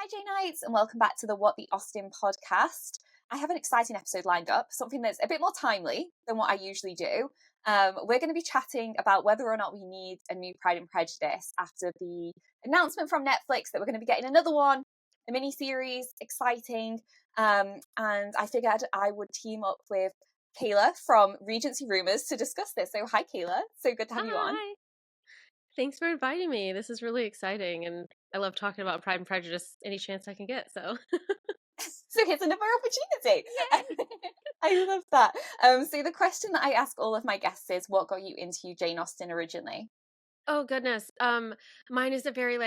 Hi Janeites, and welcome back to the What the Austen podcast. I have an exciting episode lined up, something that's a bit more timely than what I usually do. We're going to be chatting about whether or not we need a new Pride and Prejudice after the announcement from Netflix that we're going to be getting another one, a mini-series, exciting. And I figured I would team up with Kayla from Regency Rumours to discuss this. So hi Kayla, so good to have you on. Hi. Thanks for inviting me. This is really exciting, and I love talking about Pride and Prejudice any chance I can get, so. So here's another opportunity. Yay! I love that. So the question that I ask all of my guests is, what got you into Jane Austen originally? Oh goodness. Mine is a very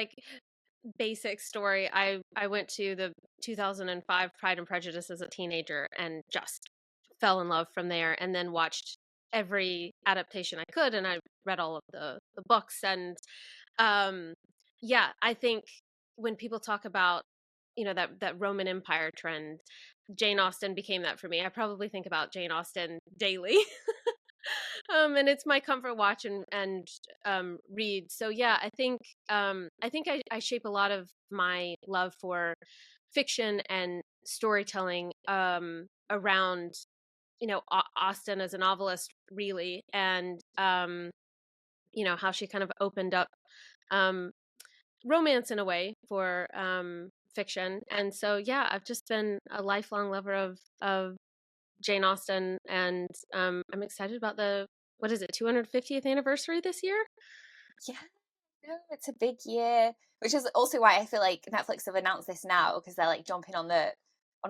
basic story. I went to the 2005 Pride and Prejudice as a teenager and just fell in love from there, and then watched every adaptation I could, and I read all of the books, and I think when people talk about that Roman Empire trend, Jane Austen became that for me. I probably think about Jane Austen daily. And it's my comfort watch and read. So yeah, I shape a lot of my love for fiction and storytelling around Austen as a novelist, really, and how she kind of opened up um romance in a way for fiction. And so yeah, I've just been a lifelong lover of Jane Austen, and I'm excited about the, what is it, 250th anniversary this year? Yeah, no, it's a big year, which is also why I feel like Netflix have announced this now, because they're like jumping on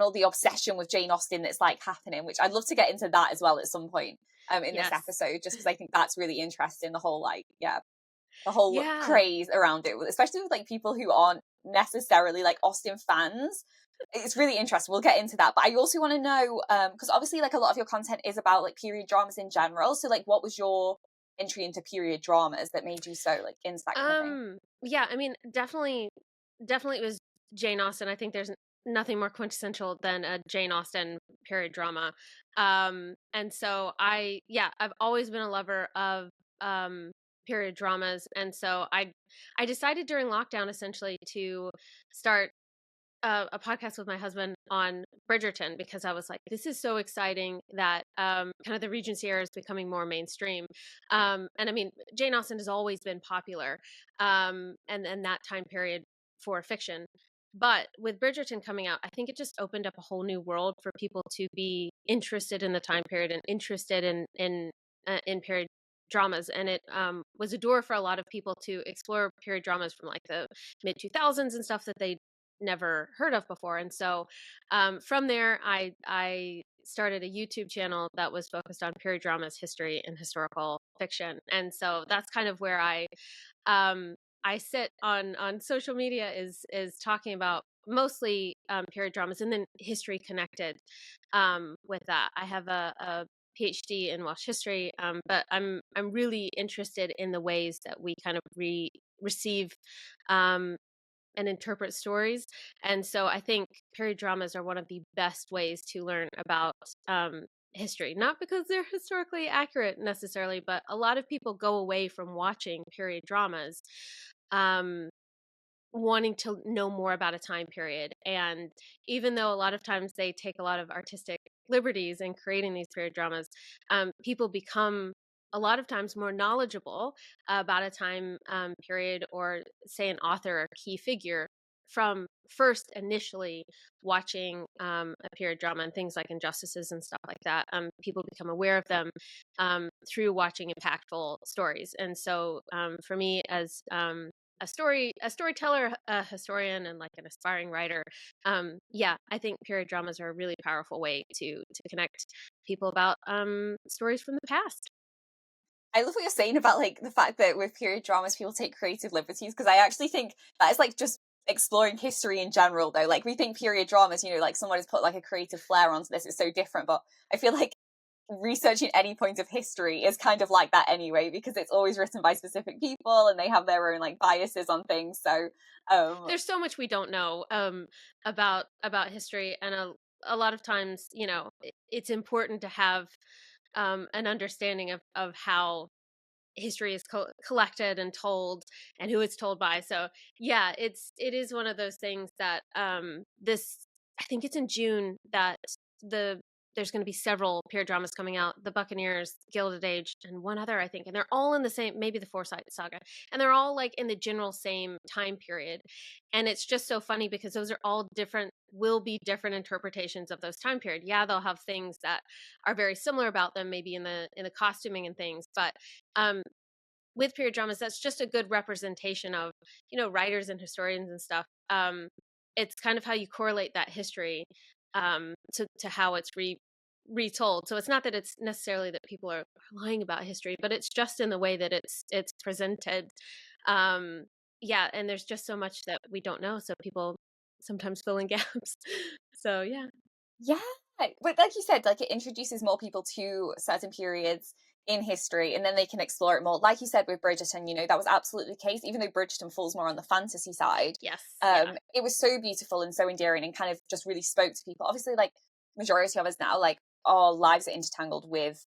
all the obsession with Jane Austen that's like happening, which I'd love to get into that as well at some point in this episode, just because I think that's really interesting, the whole the whole craze around it, especially with like people who aren't necessarily like Austen fans. It's really interesting. We'll get into that, but I also want to know, because obviously like a lot of your content is about like period dramas in general, so like what was your entry into period dramas that made you so like into that kind of thing? Yeah, I mean, definitely it was Jane Austen. I think there's nothing more quintessential than a Jane Austen period drama. And so I've always been a lover of period dramas, and so I decided during lockdown essentially to start a podcast with my husband on Bridgerton, because I was like, this is so exciting that kind of the Regency era is becoming more mainstream. And I mean, Jane Austen has always been popular, and that time period for fiction. But with Bridgerton coming out, I think it just opened up a whole new world for people to be interested in the time period and interested in period dramas. And it was a door for a lot of people to explore period dramas from like the mid 2000s and stuff that they never heard of before. And so from there, I started a YouTube channel that was focused on period dramas, history, and historical fiction. And so that's kind of where I sit on social media, is talking about mostly period dramas, and then history connected with that. I have a PhD in Welsh history, but I'm really interested in the ways that we kind of receive and interpret stories. And so I think period dramas are one of the best ways to learn about history, not because they're historically accurate necessarily, but a lot of people go away from watching period dramas wanting to know more about a time period. And even though a lot of times they take a lot of artistic liberties in creating these period dramas, people become a lot of times more knowledgeable about a time period, or say an author or key figure, from first initially watching a period drama, and things like Injustices and stuff like that. People become aware of them through watching impactful stories. And so for me, as a storyteller, a historian, and like an aspiring writer, I think period dramas are a really powerful way to connect people about stories from the past. I love what you're saying about like the fact that with period dramas people take creative liberties, because I actually think that is like just exploring history in general though. Like we think period dramas, like someone has put like a creative flair onto this, it's so different, but I feel like researching any point of history is kind of like that anyway, because it's always written by specific people and they have their own like biases on things. So there's so much we don't know about history, and a lot of times it's important to have an understanding of how history is collected and told and who it's told by. So yeah, it is one of those things that this, I think it's in June that there's going to be several period dramas coming out, the Buccaneers, Gilded Age, and one other, I think, and they're all in the same, maybe the Forsyte Saga, and they're all like in the general same time period. And it's just so funny because those are all different, will be different interpretations of those time period. Yeah, they'll have things that are very similar about them, maybe in the costuming and things, but with period dramas, that's just a good representation of, writers and historians and stuff. It's kind of how you correlate that history to how it's retold. So it's not that it's necessarily that people are lying about history, but it's just in the way that it's presented. Yeah, and there's just so much that we don't know, so people sometimes fill in gaps. So yeah. Yeah, but like you said, like it introduces more people to certain periods in history, and then they can explore it more. Like you said with Bridgerton, that was absolutely the case. Even though Bridgerton falls more on the fantasy side, Yes. Yeah. it was so beautiful and so endearing, and kind of just really spoke to people. Obviously, like majority of us now, like our lives are intertangled with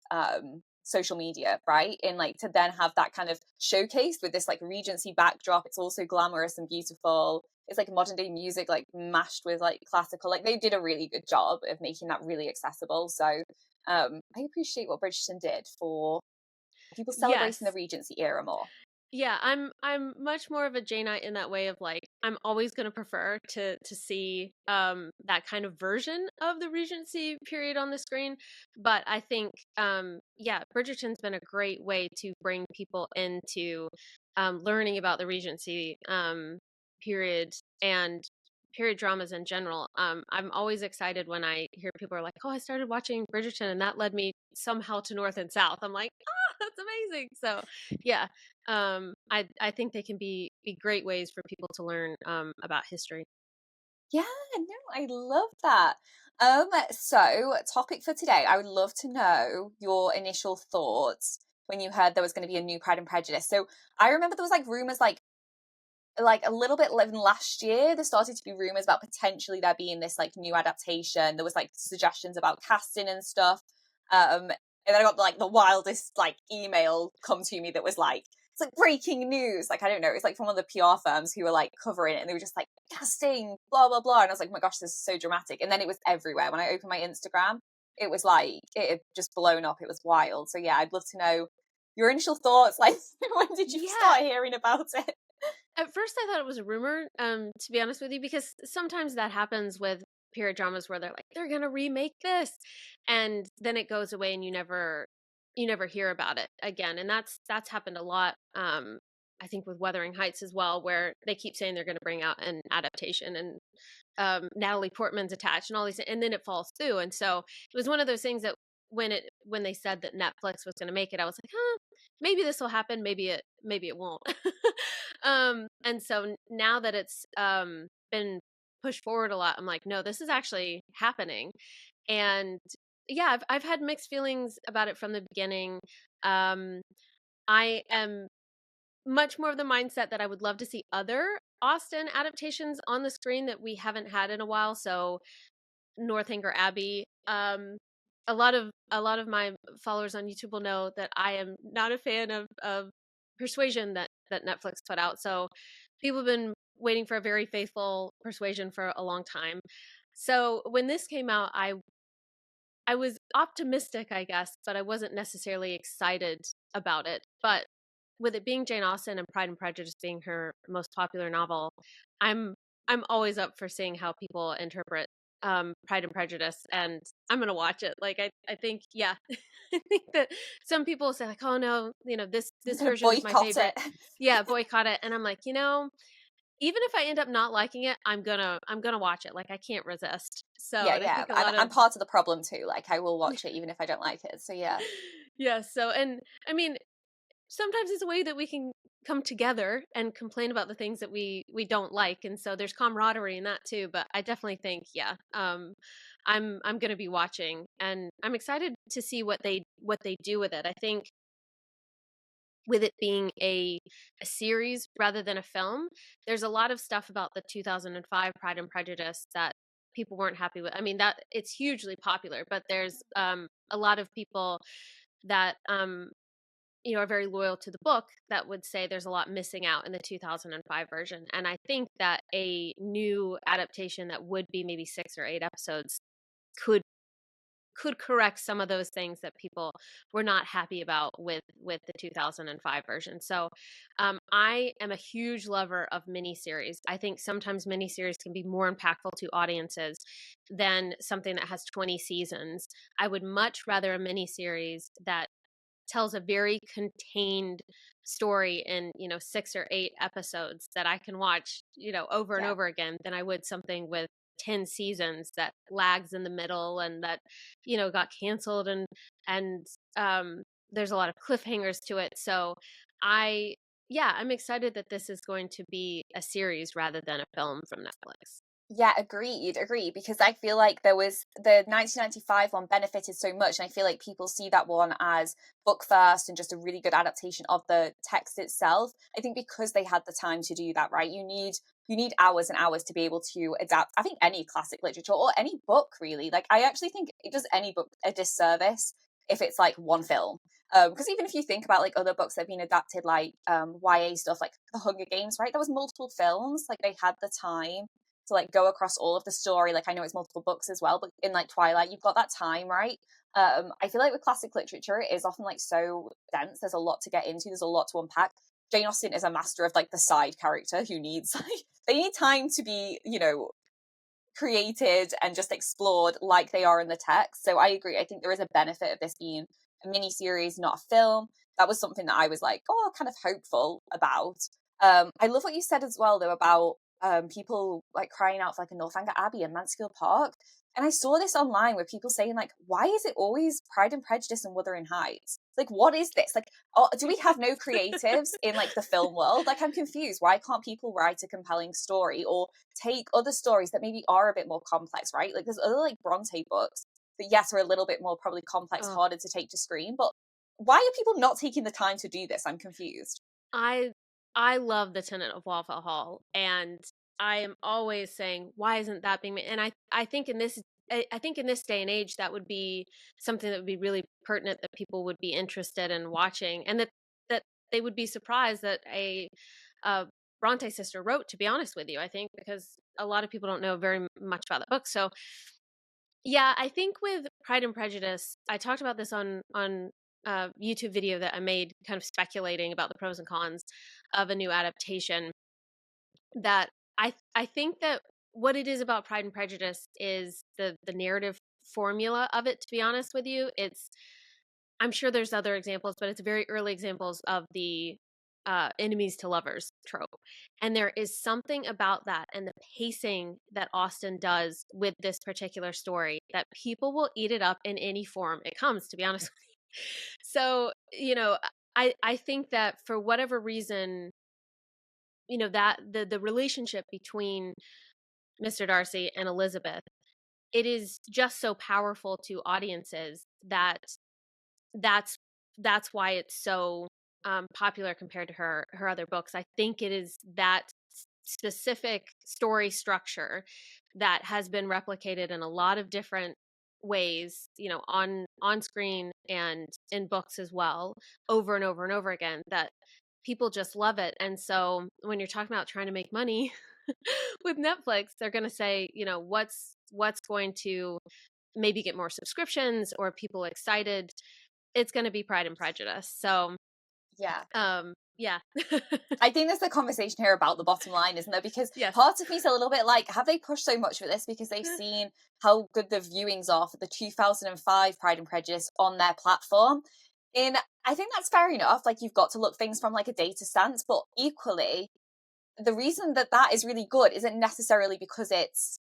social media, right? And like to then have that kind of showcased with this like Regency backdrop, it's also glamorous and beautiful. It's like modern day music, like mashed with like classical. Like they did a really good job of making that really accessible. So I appreciate what Bridgerton did for people celebrating the Yes. Regency era more. Yeah, I'm much more of a Janeite in that way of like I'm always going to prefer to see that kind of version of the Regency period on the screen, but I think yeah, Bridgerton's been a great way to bring people into learning about the Regency period and period dramas in general. I'm always excited when I hear people are like, "Oh, I started watching Bridgerton and that led me somehow to North and South." I'm like, "Ah, that's amazing." So, yeah, I think they can be great ways for people to learn about history. Yeah, no, I love that. So topic for today, I would love to know your initial thoughts when you heard there was going to be a new Pride and Prejudice. So I remember there was like rumors like a little bit even last year there started to be rumors about potentially there being this like new adaptation. There was like suggestions about casting and stuff, and then I got like the wildest like email come to me that was like, it's like breaking news, like I don't know, it's like from one of the PR firms who were like covering it, and they were just like casting blah blah blah, and I was like, oh my gosh, this is so dramatic. And then it was everywhere. When I opened my Instagram, it was like it had just blown up. It was wild. So yeah, I'd love to know your initial thoughts, like when did you Yeah. start hearing about it? At first, I thought it was a rumor, to be honest with you, because sometimes that happens with period dramas where they're like, they're gonna remake this, and then it goes away and you never hear about it again. And that's happened a lot. I think with Wuthering Heights as well, where they keep saying they're gonna bring out an adaptation and Natalie Portman's attached and all these, and then it falls through. And so it was one of those things that when they said that Netflix was going to make it, I was like, huh, maybe this will happen, maybe it won't. And so now that it's been pushed forward a lot, I'm like, no, this is actually happening. And yeah, I've had mixed feelings about it from the beginning. Um, I am much more of the mindset that I would love to see other Austen adaptations on the screen that we haven't had in a while. So Northanger Abbey. A lot of my followers on YouTube will know that I am not a fan of Persuasion that Netflix put out. So people have been waiting for a very faithful Persuasion for a long time. So when this came out, I was optimistic, I guess, but I wasn't necessarily excited about it. But with it being Jane Austen and Pride and Prejudice being her most popular novel, I'm I'm always up for seeing how people interpret Pride and Prejudice, and I'm gonna watch it. Like I think, yeah, I think that some people say like, oh no, I'm this gonna version is my boycott favorite. it. Yeah, boycott it. And I'm like, even if I end up not liking it, I'm gonna watch it. Like I can't resist. So, Yeah, and I yeah, think a and lot I'm of part of the problem too. Like I will watch it even if I don't like it. So yeah, yeah. So, and I mean, sometimes it's a way that we can come together and complain about the things that we don't like, and so there's camaraderie in that too. But I definitely think, yeah, I'm going to be watching, and I'm excited to see what they do with it. I think with it being a series rather than a film, there's a lot of stuff about the 2005 Pride and Prejudice that people weren't happy with. I mean, that it's hugely popular, but there's a lot of people that are very loyal to the book that would say there's a lot missing out in the 2005 version. And I think that a new adaptation that would be maybe 6 or 8 episodes could correct some of those things that people were not happy about with the 2005 version. So I am a huge lover of miniseries. I think sometimes miniseries can be more impactful to audiences than something that has 20 seasons. I would much rather a miniseries that tells a very contained story in 6 or 8 episodes that I can watch over and Yeah. over again than I would something with 10 seasons that lags in the middle and that got canceled, and there's a lot of cliffhangers to it. So I I'm excited that this is going to be a series rather than a film from Netflix. Yeah, agreed, because I feel like there was the 1995 one benefited so much, and I feel like people see that one as book first and just a really good adaptation of the text itself. I think because they had the time to do that, right? You need hours and hours to be able to adapt, I think, any classic literature or any book, really. Like, I actually think it does any book a disservice if it's like one film. Because even if you think about like other books that have been adapted, like YA stuff, like The Hunger Games, right? There was multiple films. Like, they had the time to like go across all of the story. Like, I know it's multiple books as well, but in like Twilight, you've got that time, right? I feel like with classic literature, it is often like so dense. There's a lot to get into. There's a lot to unpack. Jane Austen is a master of like the side character who needs like they need time to be, created and just explored like they are in the text. So I agree. I think there is a benefit of this being a mini series, not a film. That was something that I was like, oh, kind of hopeful about. I love what you said as well, though, about people like crying out for like a Northanger Abbey and Mansfield Park. And I saw this online with people saying like, why is it always Pride and Prejudice and Wuthering Heights? Like, what is this? Like, oh, do we have no creatives in like the film world? Like, I'm confused. Why can't people write a compelling story or take other stories that maybe are a bit more complex, right? Like, there's other like Bronte books that, yes, are a little bit more probably complex, Oh, harder to take to screen. But why are people not taking the time to do this? I'm confused. I I love the tenant of Waffle Hall, and I am always saying, why isn't that being made? And I think in this I think in this day and age that would be something that would be really pertinent that people would be interested in watching, and that they would be surprised that a Bronte sister wrote. To be honest with you, I think because a lot of people don't know very much about the book. So yeah, I think with Pride and Prejudice, I talked about this on a YouTube video that I made, kind of speculating about the pros and cons of a new adaptation. That I think that what it is about Pride and Prejudice is the narrative formula of it. To be honest with you, I'm sure there's other examples, but it's very early examples of the enemies to lovers trope. And there is something about that and the pacing that Austen does with this particular story that people will eat it up in any form it comes, to be honest with you. So, I think that for whatever reason, that the relationship between Mr. Darcy and Elizabeth, it is just so powerful to audiences that that's why it's so popular compared to her other books. I think it is that specific story structure that has been replicated in a lot of different ways, on screen and in books as well, over and over and over again, that people just love it. And so when you're talking about trying to make money with Netflix, they're going to say, what's going to maybe get more subscriptions or people excited. It's going to be Pride and Prejudice. So, Yeah. yeah. I think there's the conversation here about the bottom line, isn't there? Because Yes. part of me is a little bit like, have they pushed so much for this because they've seen how good the viewings are for the 2005 Pride and Prejudice on their platform? And I think that's fair enough. Like, you've got to look things from like a data stance, but equally, the reason that that is really good isn't necessarily because it's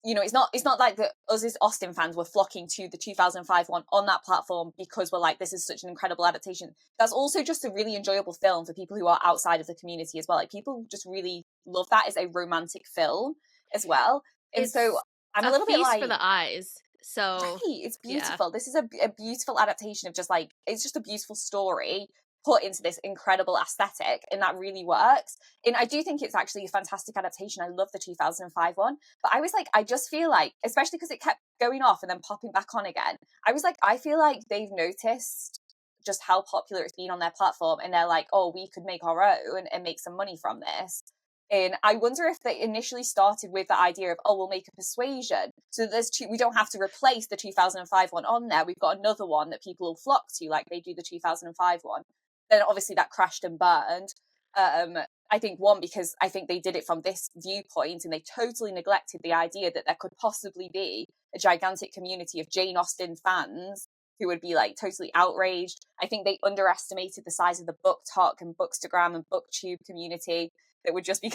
it's not like that us as Austen fans were flocking to the 2005 one on that platform because we're like, this is such an incredible adaptation. That's also just a really enjoyable film for people who are outside of the community as well. Like, people just really love that as a romantic film as well. And so It's I'm a a little bit feast like, for the eyes. So, right, it's yeah. beautiful. This is a beautiful adaptation of just like, it's just a beautiful story put into this incredible aesthetic, and that really works. And I do think it's actually a fantastic adaptation. I love the 2005 one, but I was like, I just feel like, especially because it kept going off and then popping back on again, I was like, I feel like they've noticed just how popular it's been on their platform, and they're like, oh, we could make our own and make some money from this. And I wonder if they initially started with the idea of, oh, we'll make a Persuasion, so there's two, we don't have to replace the 2005 one on there, we've got another one that people will flock to, like they do the 2005 one. Then obviously that crashed and burned. I think one, because I think they did it from this viewpoint and they totally neglected the idea that there could possibly be a gigantic community of Jane Austen fans who would be like totally outraged. I think they underestimated the size of the BookTok and Bookstagram and BookTube community that would just be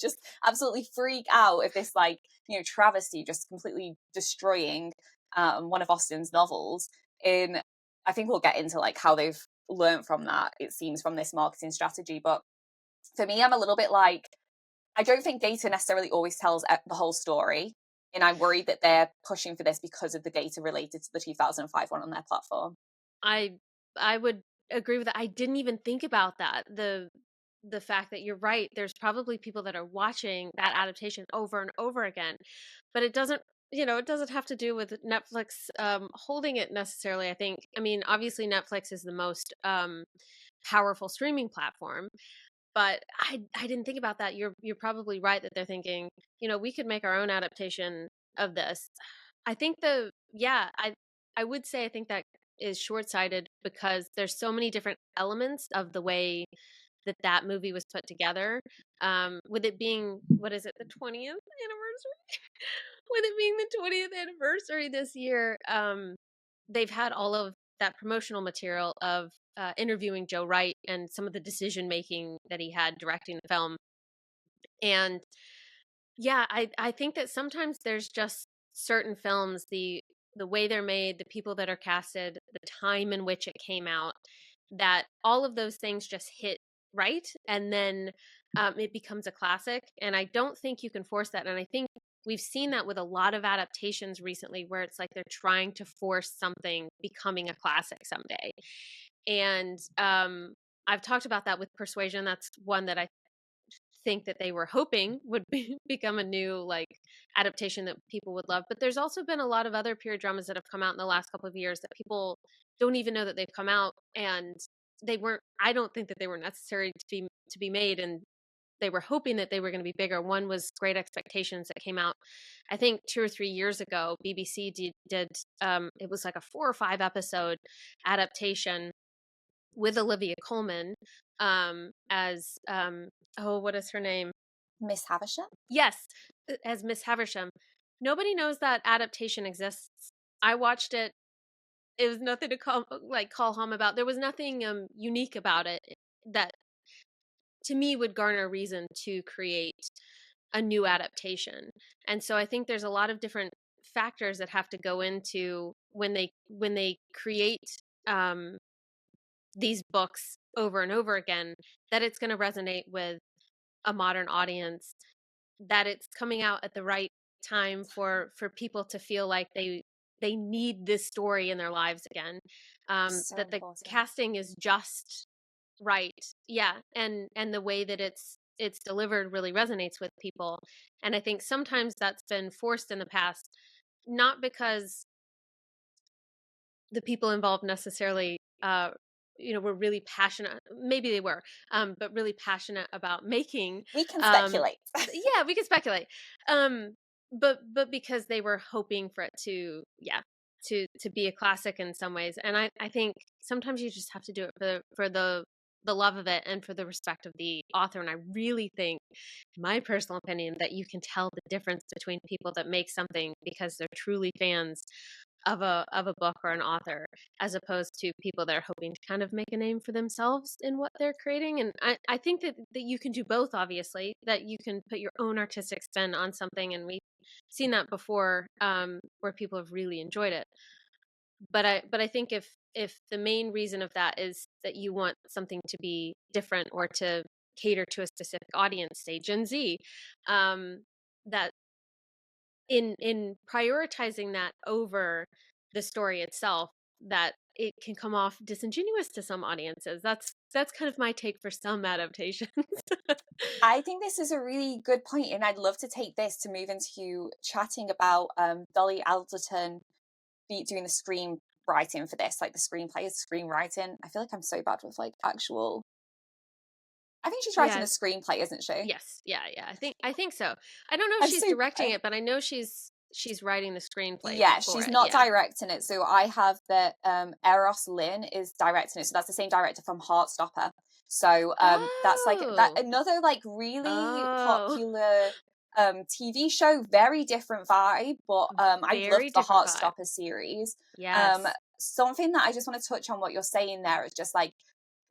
just absolutely freak out if this, like, you know, travesty just completely destroying one of Austen's novels. And I think we'll get into like how they've learned from that, it seems, from this marketing strategy. But for me, I'm a little bit like, I don't think data necessarily always tells the whole story. And I'm worried that they're pushing for this because of the data related to the 2005 one on their platform. I would agree with that. I didn't even think about that. The fact that you're right, there's probably people that are watching that adaptation over and over again, but it doesn't, it doesn't have to do with Netflix holding it necessarily. I mean, obviously Netflix is the most powerful streaming platform, but I didn't think about that. You're probably right that they're thinking, we could make our own adaptation of this. I think I would say I think that is short-sighted because there's so many different elements of the way that movie was put together. With it being, what is it, the 20th anniversary? With it being the 20th anniversary this year, they've had all of that promotional material of interviewing Joe Wright and some of the decision making that he had directing the film. And yeah, I think that sometimes there's just certain films, the way they're made, the people that are casted, the time in which it came out, that all of those things just hit right, and then it becomes a classic. And I don't think you can force that. And I think we've seen that with a lot of adaptations recently, where it's like they're trying to force something becoming a classic someday. And I've talked about that with Persuasion. That's one that I think that they were hoping would become a new like adaptation that people would love. But there's also been a lot of other period dramas that have come out in the last couple of years that people don't even know that they've come out, and I don't think that they were necessary to be made, and they were hoping that they were going to be bigger. One was Great Expectations that came out, I think 2 or 3 years ago. BBC did it was like a 4 or 5 episode adaptation with Olivia Colman as what is her name? Miss Havisham? Yes, as Miss Havisham. Nobody knows that adaptation exists. I watched it. It was nothing to call home about. There was nothing unique about it that to me would garner a reason to create a new adaptation. And so I think there's a lot of different factors that have to go into when they create these books over and over again, that it's going to resonate with a modern audience, that it's coming out at the right time for people to feel like they need this story in their lives again, So that the important. casting is just right, yeah, and the way that it's delivered really resonates with people. And I think sometimes that's been forced in the past, not because the people involved necessarily were really passionate, maybe they were, but really passionate about making. We can speculate. Yeah, we can speculate. But because they were hoping for it to be a classic in some ways. And I think sometimes you just have to do it for the love of it and for the respect of the author. And I really think, my personal opinion, that you can tell the difference between people that make something because they're truly fans of a book or an author, as opposed to people that are hoping to kind of make a name for themselves in what they're creating. And I think that you can do both, obviously, that you can put your own artistic spin on something, and we've seen that before, where people have really enjoyed it. But I think if the main reason of that is that you want something to be different or to cater to a specific audience, say Gen Z, that in prioritizing that over the story itself, that it can come off disingenuous to some audiences. That's kind of my take for some adaptations. I think this is a really good point, and I'd love to take this to move into chatting about Dolly Alderton doing the screenwriting writing for this, like the screenplay, screenwriting. I feel like I'm so bad with like actual. I think she's writing the screenplay, isn't she? Yes. Yeah. I think so. I don't know if she's so directing it, but I know she's writing the screenplay yeah, for she's it. not directing it. So I have that Eros Lynn is directing it. So that's the same director from Heartstopper. So that's like that another like really popular TV show, very different vibe, but I loved the Heartstopper series. Yes. Something that I just want to touch on what you're saying there is just like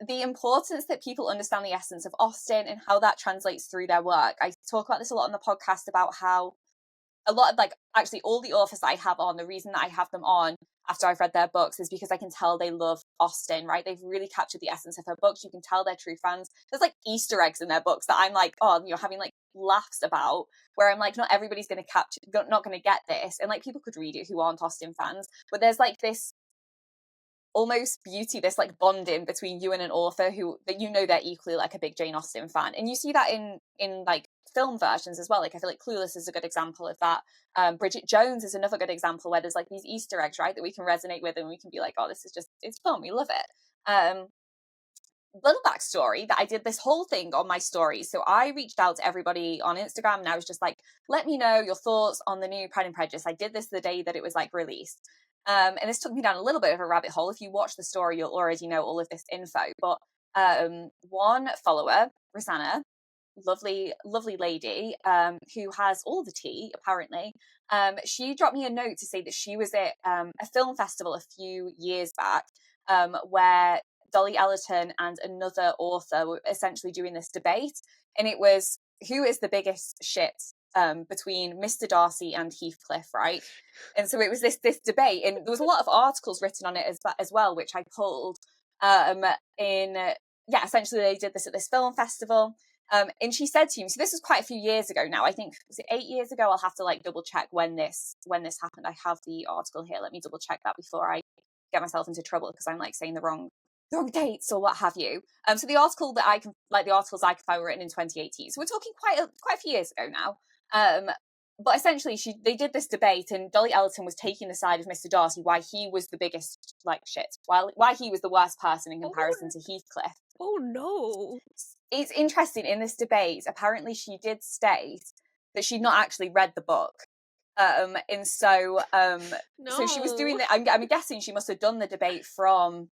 the importance that people understand the essence of Austen and how that translates through their work. I talk about this a lot on the podcast about how a lot of like actually all the authors that I have on, the reason that I have them on after I've read their books is because I can tell they love Austen, right? They've really captured the essence of her books. You can tell they're true fans. There's like Easter eggs in their books that I'm like, oh, you're having like laughs about, where I'm like, not everybody's going to capture, not going to get this. And like people could read it who aren't Austen fans, but there's like this almost beauty, this like bonding between you and an author who that you know they're equally like a big Jane Austen fan, and you see that in like film versions as well. Like I feel like Clueless is a good example of that. Bridget Jones is another good example where there's like these Easter eggs, right, that we can resonate with and we can be like, oh, this is just, it's fun, we love it. Little backstory that I did this whole thing on my story. So I reached out to everybody on Instagram and I was just like, let me know your thoughts on the new Pride and Prejudice. I did this the day that it was like released. And this took me down a little bit of a rabbit hole. If you watch the story, you'll already know all of this info. But one follower, Rosanna, lovely lady, who has all the tea apparently, she dropped me a note to say that she was at a film festival a few years back, where Dolly Alderton and another author were essentially doing this debate, and it was who is the biggest shit between Mr. Darcy and Heathcliff, right? And so it was this debate, and there was a lot of articles written on it as well, which I pulled. Essentially they did this at this film festival. And she said to me, so this was quite a few years ago now. I think was it 8 years ago? I'll have to like double check when this happened. I have the article here. Let me double check that before I get myself into trouble because I'm like saying the wrong dates or what have you. So the article that I can the articles I can find were written in 2018. So we're talking quite a few years ago now. But essentially they did this debate and Dolly Alderton was taking the side of Mr. Darcy, why he was the biggest like shit, why he was the worst person in comparison to Heathcliff. Oh no. It's interesting in this debate, apparently she did state that she'd not actually read the book. And so so she was doing that. I'm guessing she must have done the debate from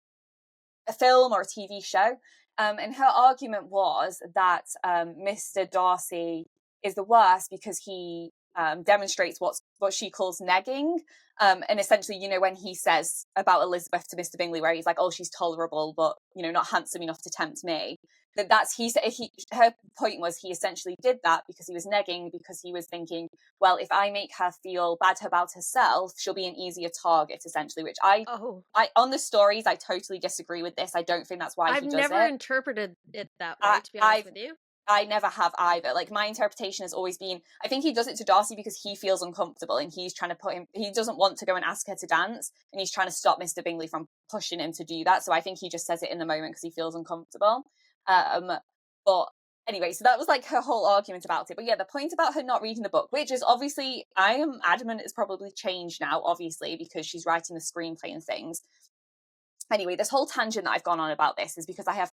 a film or a TV show. And her argument was that Mr. Darcy is the worst because he demonstrates what she calls negging. And essentially, you know, when he says about Elizabeth to Mr. Bingley, where he's like, oh, she's tolerable, but, you know, not handsome enough to tempt me. Her point was he essentially did that because he was negging, because he was thinking, well, if I make her feel bad about herself, she'll be an easier target, essentially, which I on the stories, I totally disagree with this. I don't think that's why he does it. I've never interpreted it that way, to be honest with you. I never have either. Like my interpretation has always been, I think he does it to Darcy because he feels uncomfortable and he's trying to he doesn't want to go and ask her to dance and he's trying to stop Mr. Bingley from pushing him to do that. So I think he just says it in the moment because he feels uncomfortable. But anyway, so that was like her whole argument about it. But yeah, the point about her not reading the book, which is obviously, I am adamant it's probably changed now, obviously, because she's writing the screenplay and things. Anyway, this whole tangent that I've gone on about this is because I have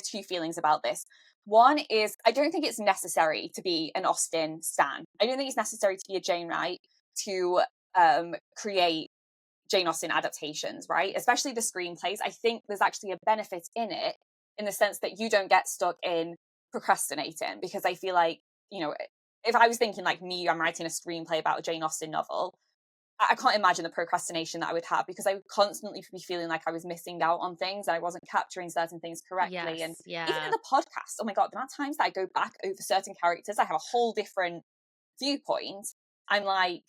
two feelings about this. One is, I don't think it's necessary to be an Austen stan. I don't think it's necessary to be a Janeite to create Jane Austen adaptations, right? Especially the screenplays. I think there's actually a benefit in it in the sense that you don't get stuck in procrastinating, because I feel like, you know, if I was thinking like me, I'm writing a screenplay about a Jane Austen novel, I can't imagine the procrastination that I would have, because I would constantly be feeling like I was missing out on things and I wasn't capturing certain things correctly. Yes, and even in the podcast, oh my God, the amount of times that I go back over certain characters, I have a whole different viewpoint. I'm like,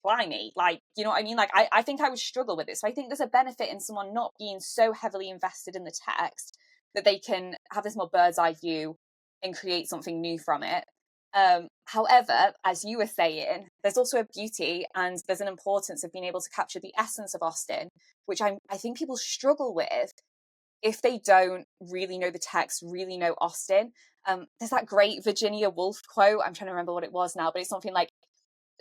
blimey, like, you know what I mean? Like, I think I would struggle with it. So I think there's a benefit in someone not being so heavily invested in the text that they can have this more bird's eye view and create something new from it. However, as you were saying, there's also a beauty and there's an importance of being able to capture the essence of Austen, which I think people struggle with if they don't really know the text, really know Austen. There's that great Virginia Woolf quote, I'm trying to remember what it was now, but it's something like,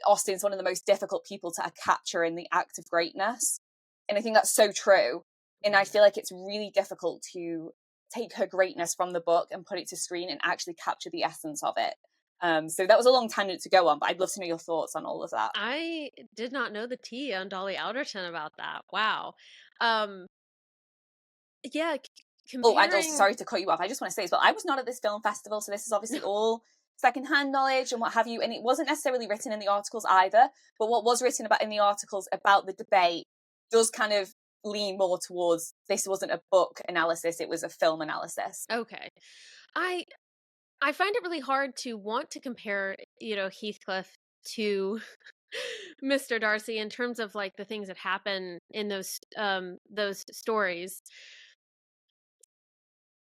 Austen's one of the most difficult people to capture in the act of greatness. And I think that's so true. And I feel like it's really difficult to take her greatness from the book and put it to screen and actually capture the essence of it. So that was a long tangent to go on, but I'd love to know your thoughts on all of that. I did not know the tea on Dolly Alderton about that. Wow. Um, yeah, Oh, and also, comparing. sorry to cut you off. I just want to say as well, I was not at this film festival, so this is obviously all secondhand knowledge and what have you. And it wasn't necessarily written in the articles either, but what was written about in the articles about the debate does kind of lean more towards this wasn't a book analysis, it was a film analysis. Okay. I I find it really hard to want to compare, Heathcliff to Mr. Darcy in terms of like the things that happen in those stories.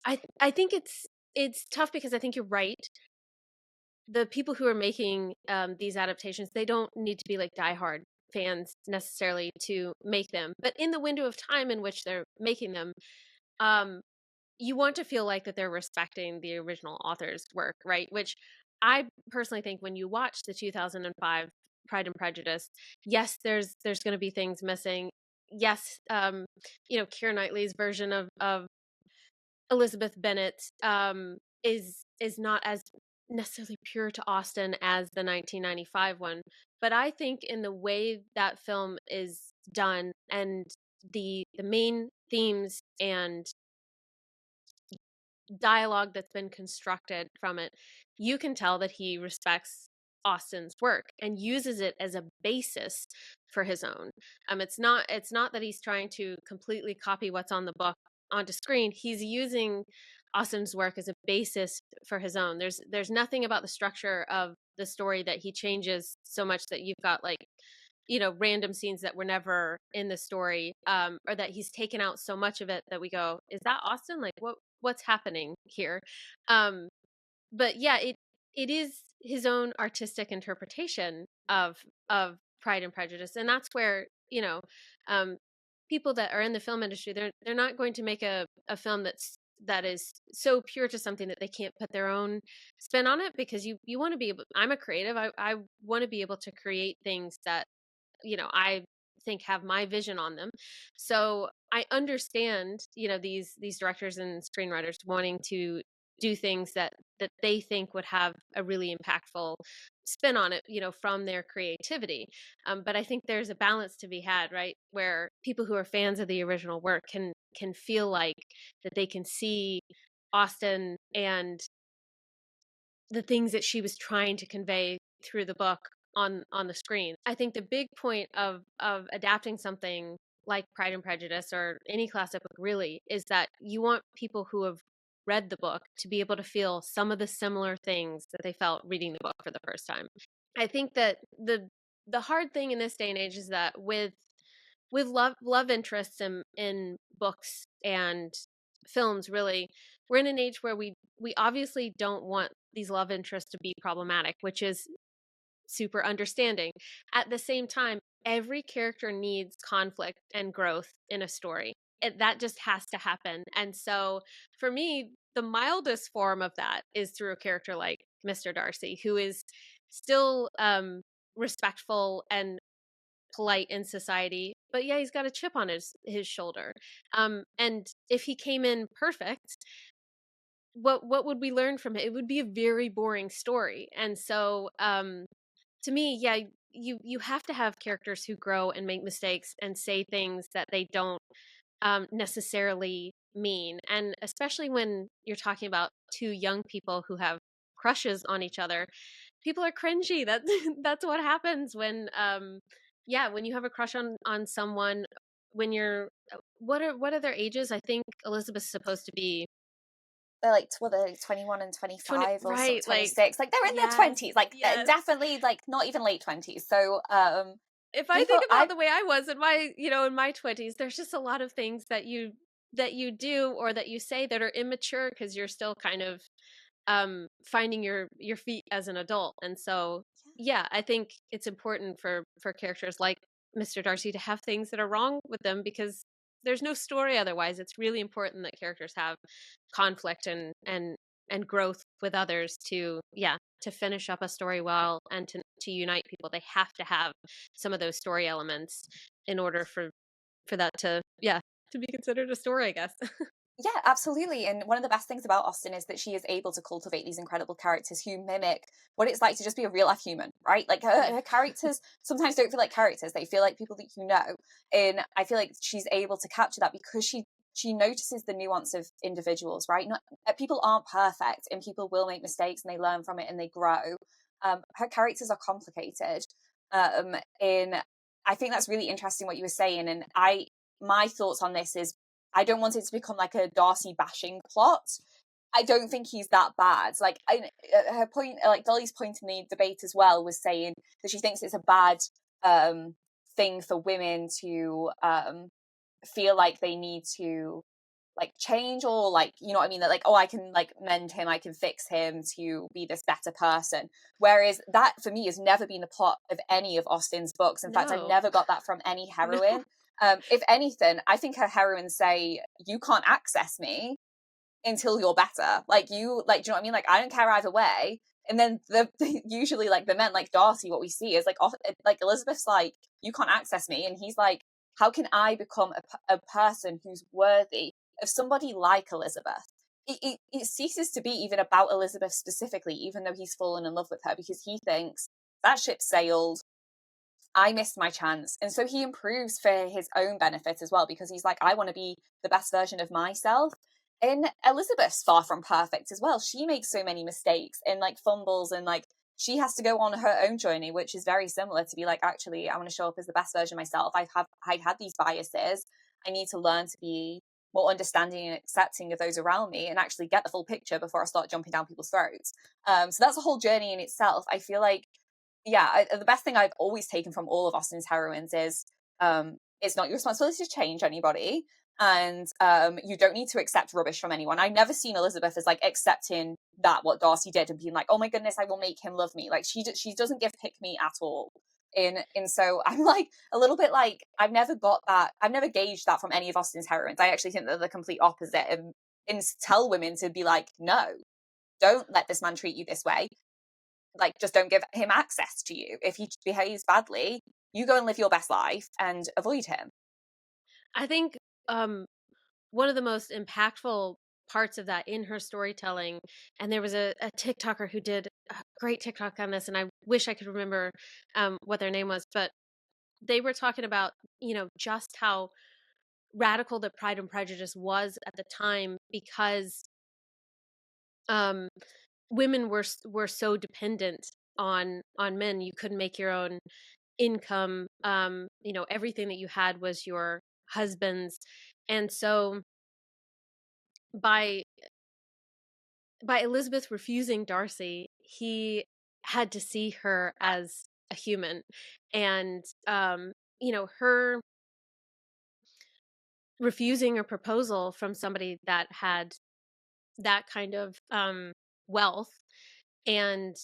I think it's tough because I think you're right. The people who are making these adaptations, they don't need to be like diehard fans necessarily to make them, but in the window of time in which they're making them, um, you want to feel like that they're respecting the original author's work, right? Which I personally think when you watch the 2005 Pride and Prejudice, yes, there's going to be things missing. Yes, Keira Knightley's version of Elizabeth Bennet is not as necessarily pure to Austen as the 1995 one, but I think in the way that film is done and the main themes and dialogue that's been constructed from it, you can tell that he respects Austen's work and uses it as a basis for his own. It's not that he's trying to completely copy what's on the book onto screen. He's using Austen's work as a basis for his own. There's nothing about the structure of the story that he changes so much that you've got like random scenes that were never in the story, or that he's taken out so much of it that we go, is that Austen? Like what's happening here? Um, but yeah, it is his own artistic interpretation of Pride and Prejudice, and that's where um, people that are in the film industry, they're not going to make a film that is so pure to something that they can't put their own spin on it, because you want to be able, I'm a creative, I want to be able to create things that I think have my vision on them. So I understand, these directors and screenwriters wanting to do things that they think would have a really impactful spin on it, from their creativity. But I think there's a balance to be had, right? Where people who are fans of the original work can feel like that they can see Austen and the things that she was trying to convey through the book on the screen. I think the big point of adapting something like Pride and Prejudice or any classic book really is that you want people who have read the book to be able to feel some of the similar things that they felt reading the book for the first time. I think that the hard thing in this day and age is that with love interests in books and films, really, we're in an age where we obviously don't want these love interests to be problematic, which is super understanding. At the same time, every character needs conflict and growth in a story. That just has to happen. And so for me, the mildest form of that is through a character like Mr. Darcy, who is still respectful and polite in society, but yeah, he's got a chip on his shoulder. And if he came in perfect, what would we learn from it? It would be a very boring story. And so to me, yeah, you have to have characters who grow and make mistakes and say things that they don't necessarily mean. And especially when you're talking about two young people who have crushes on each other, people are cringy. That's what happens when when you have a crush on someone when you're what are their ages? I think Elizabeth's supposed to be They're like, what, they're like 21 and 20, 25 or right? Like 26. Like, they're in their yes, 20s. Like, yes. definitely, like, not even late 20s. So, If I people, think about the way I was in my 20s, there's just a lot of things that you do or that you say that are immature because you're still kind of finding your feet as an adult. And so yeah, I think it's important for characters like Mr. Darcy to have things that are wrong with them, because there's no story otherwise. It's really important that characters have conflict and growth with others to finish up a story well and to unite people. They have to have some of those story elements in order for that to, yeah, to be considered a story, I guess. Yeah, absolutely. And one of the best things about Austen is that she is able to cultivate these incredible characters who mimic what it's like to just be a real life human, right? Like Yeah. her characters sometimes don't feel like characters; they feel like people that you know. And I feel like she's able to capture that because she notices the nuance of individuals, right? Not people aren't perfect, and people will make mistakes, and they learn from it and they grow. Her characters are complicated, and I think that's really interesting what you were saying. And my thoughts on this is I don't want it to become like a Darcy bashing plot. I don't think he's that bad. Like her point, like Dolly's point in the debate as well, was saying that she thinks it's a bad thing for women to feel like they need to like change, or like, you know what I mean, that like, oh, I can like mend him, I can fix him to be this better person. Whereas that for me has never been the plot of any of Austen's books. In fact, I've No. never got that from any No. heroine. If anything, I think her heroines say, you can't access me until you're better. Like you, like, do you know what I mean? Like, I don't care either way. And then the usually like the men like Darcy, what we see is like Elizabeth's like, you can't access me, and he's like, how can I become a person who's worthy of somebody like Elizabeth? It ceases to be even about Elizabeth specifically, even though he's fallen in love with her, because he thinks that ship sailed, I missed my chance. And so he improves for his own benefit as well, because he's like, I want to be the best version of myself. And Elizabeth's far from perfect as well. She makes so many mistakes and like fumbles, and like she has to go on her own journey, which is very similar to be like, actually, I want to show up as the best version of myself. I've had these biases. I need to learn to be more understanding and accepting of those around me, and actually get the full picture before I start jumping down people's throats. So that's a whole journey in itself. I feel like, yeah, the best thing I've always taken from all of Austen's heroines is it's not your responsibility to change anybody, and you don't need to accept rubbish from anyone. I've never seen Elizabeth as like accepting that what Darcy did and being like, oh my goodness, I will make him love me. Like she doesn't give pick me at all. And so I'm like a little bit like, I've never got that. I've never gauged that from any of Austen's heroines. I actually think they're the complete opposite, and tell women to be like, no, don't let this man treat you this way. Like, just don't give him access to you. If he behaves badly, you go and live your best life and avoid him. I think one of the most impactful parts of that in her storytelling, and there was a TikToker who did a great TikTok on this, and I wish I could remember what their name was, but they were talking about, just how radical the Pride and Prejudice was at the time, because um, women were so dependent on men. You couldn't make your own income. Everything that you had was your husband's, and so by Elizabeth refusing Darcy, he had to see her as a human, and her refusing a proposal from somebody that had that kind of wealth and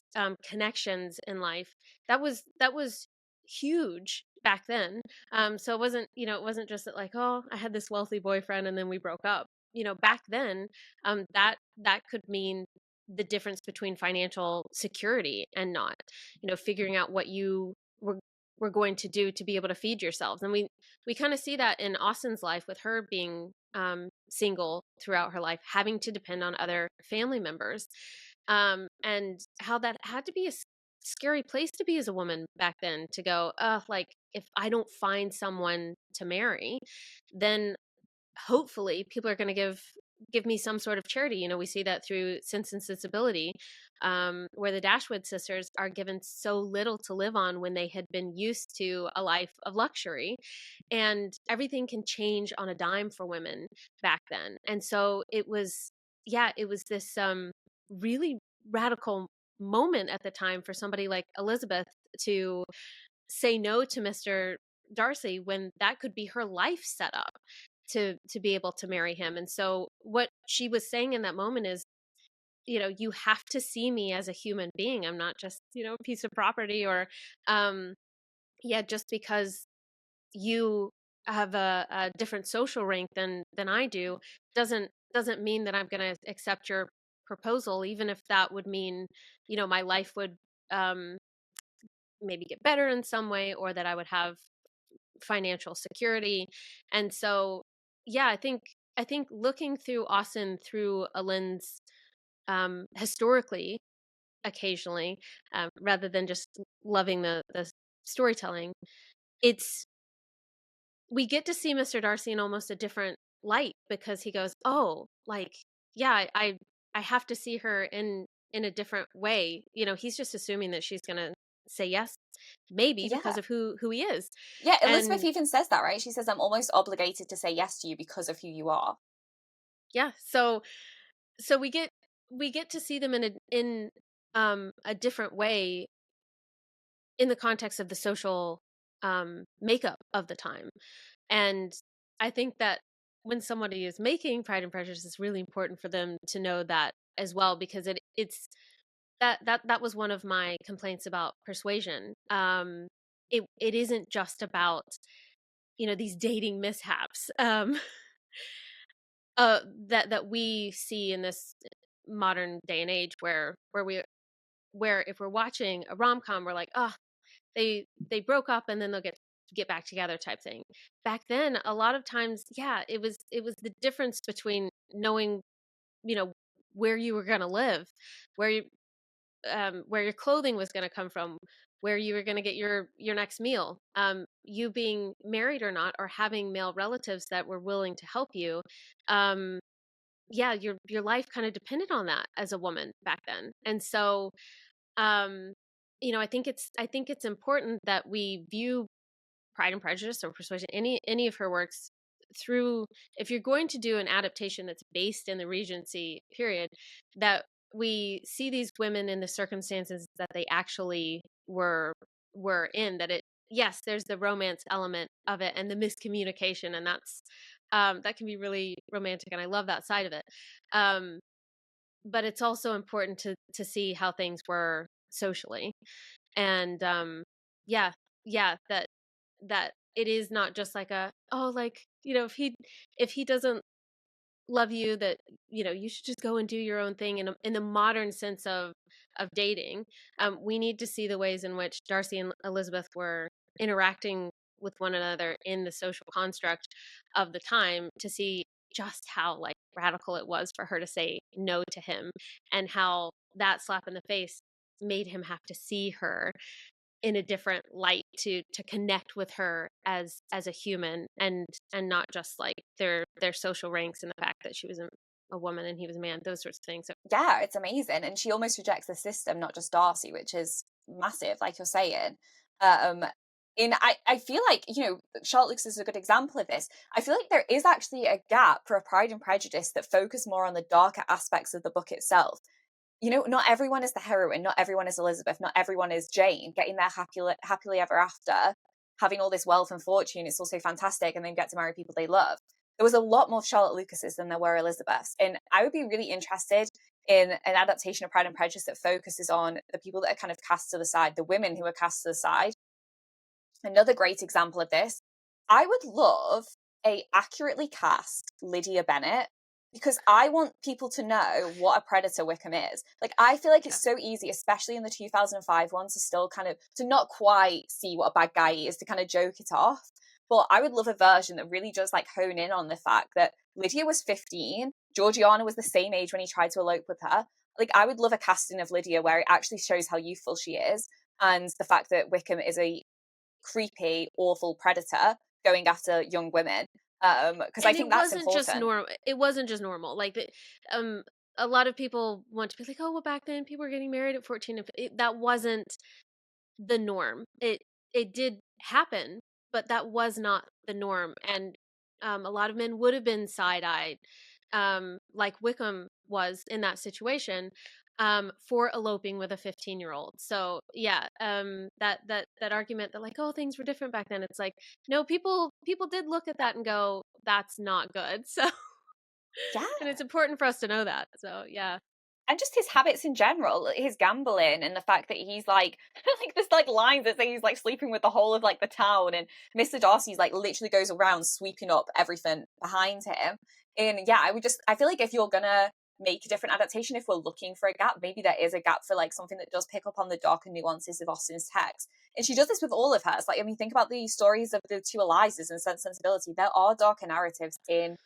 connections in life, that was huge back then. So it wasn't just that, like, oh, I had this wealthy boyfriend and then we broke up. Back then, that could mean the difference between financial security and not. Figuring out what you were going to do to be able to feed yourselves. And we kind of see that in Austen's life, with her being single throughout her life, having to depend on other family members, and how that had to be a scary place to be as a woman back then, to go, like, if I don't find someone to marry, then hopefully people are going to give me some sort of charity. We see that through Sense and Sensibility, where the Dashwood sisters are given so little to live on when they had been used to a life of luxury, and everything can change on a dime for women back then. And so it was this really radical moment at the time for somebody like Elizabeth to say no to Mr. Darcy, when that could be her life set up to be able to marry him. And so what she was saying in that moment is, you have to see me as a human being. I'm not just, a piece of property, or just because you have a different social rank than I do, doesn't mean that I'm going to accept your proposal, even if that would mean, my life would maybe get better in some way, or that I would have financial security. And so, yeah, I think looking through Austen through a lens, historically, occasionally, rather than just loving the storytelling, it's we get to see Mr. Darcy in almost a different light, because he goes, oh, like, yeah, I have to see her in a different way. You know, he's just assuming that she's gonna say yes, maybe because Yeah. of who he is. Yeah, Elizabeth And even says that, right? She says, I'm almost obligated to say yes to you because of who you are. yeah, so we get to see them in a different way in the context of the social makeup of the time. And I think that when somebody is making Pride and Prejudice, it's really important for them to know that as well, because it's that was one of my complaints about Persuasion. It isn't just about, you know, these dating mishaps, that we see in this modern day and age, where if we're watching a rom-com, we're like, oh, they broke up and then they'll get back together type thing. Back then, a lot of times, yeah, it was the difference between knowing, you know, where you were going to live, where you where your clothing was going to come from, where you were going to get your next meal, you being married or not, or having male relatives that were willing to help you. um yeah, your life kind of depended on that as a woman back then. And so, um you know, I think it's important that we view Pride and Prejudice or Persuasion, any of her works, through, if you're going to do an adaptation that's based in the Regency period, that we see these women in the circumstances that they actually were in. That it, yes, there's the romance element of it and the miscommunication, and that's that can be really romantic, and I love that side of it. Um, but it's also important to see how things were socially. And yeah, yeah, that it is not just like a, oh, like, you know, if he doesn't love you, that, you know, you should just go and do your own thing in the modern sense of dating. We need to see the ways in which Darcy and Elizabeth were interacting with one another in the social construct of the time, to see just how, like, radical it was for her to say no to him, and how that slap in the face made him have to see her in a different light, to connect with her as a human, and not just like their social ranks, and the fact that she was a woman and he was a man, those sorts of things. So, Yeah, it's amazing. And she almost rejects the system, not just Darcy, which is massive, like you're saying. Um, I feel like, you know, Charlotte Lucas is a good example of this. I feel like there is actually a gap for a Pride and Prejudice that focus more on the darker aspects of the book itself. You know, not everyone is the heroine, not everyone is Elizabeth, not everyone is Jane, getting there happily ever after, having all this wealth and fortune. It's also fantastic, and then get to marry people they love. There was a lot more Charlotte Lucas's than there were Elizabeth's. And I would be really interested in an adaptation of Pride and Prejudice that focuses on the people that are kind of cast to the side, the women who are cast to the side. Another great example of this, I would love a accurately cast Lydia Bennet, because I want people to know what a predator Wickham is. Like, I feel like it's so easy, especially in the 2005 one, to still kind of, to not quite see what a bad guy is, to kind of joke it off. But I would love a version that really does like hone in on the fact that Lydia was 15, Georgiana was the same age when he tried to elope with her. Like, I would love a casting of Lydia where it actually shows how youthful she is, and the fact that Wickham is a creepy, awful predator going after young women. Because I and think that's important. it wasn't just normal, like a lot of people want to be like, oh, well, back then people were getting married at 14, and that wasn't the norm. It did happen, but that was not the norm. And a lot of men would have been side-eyed, like Wickham was in that situation, for eloping with a 15-year-old. So yeah, that argument that, like, oh, things were different back then, it's like, no, people did look at that and go, that's not good. So Yeah. and it's important for us to know that. So yeah. And just his habits in general, his gambling, and the fact that he's like, like there's like lines that say he's like sleeping with the whole of like the town, and Mr. Darcy's like literally goes around sweeping up everything behind him. And yeah, I feel like if you're gonna make a different adaptation if we're looking for a gap. Maybe there is a gap for like something that does pick up on the darker nuances of Austen's text. And she does this with all of hers. Like, I mean, think about the stories of the two Elizas and Sense and Sensibility. There are darker narratives in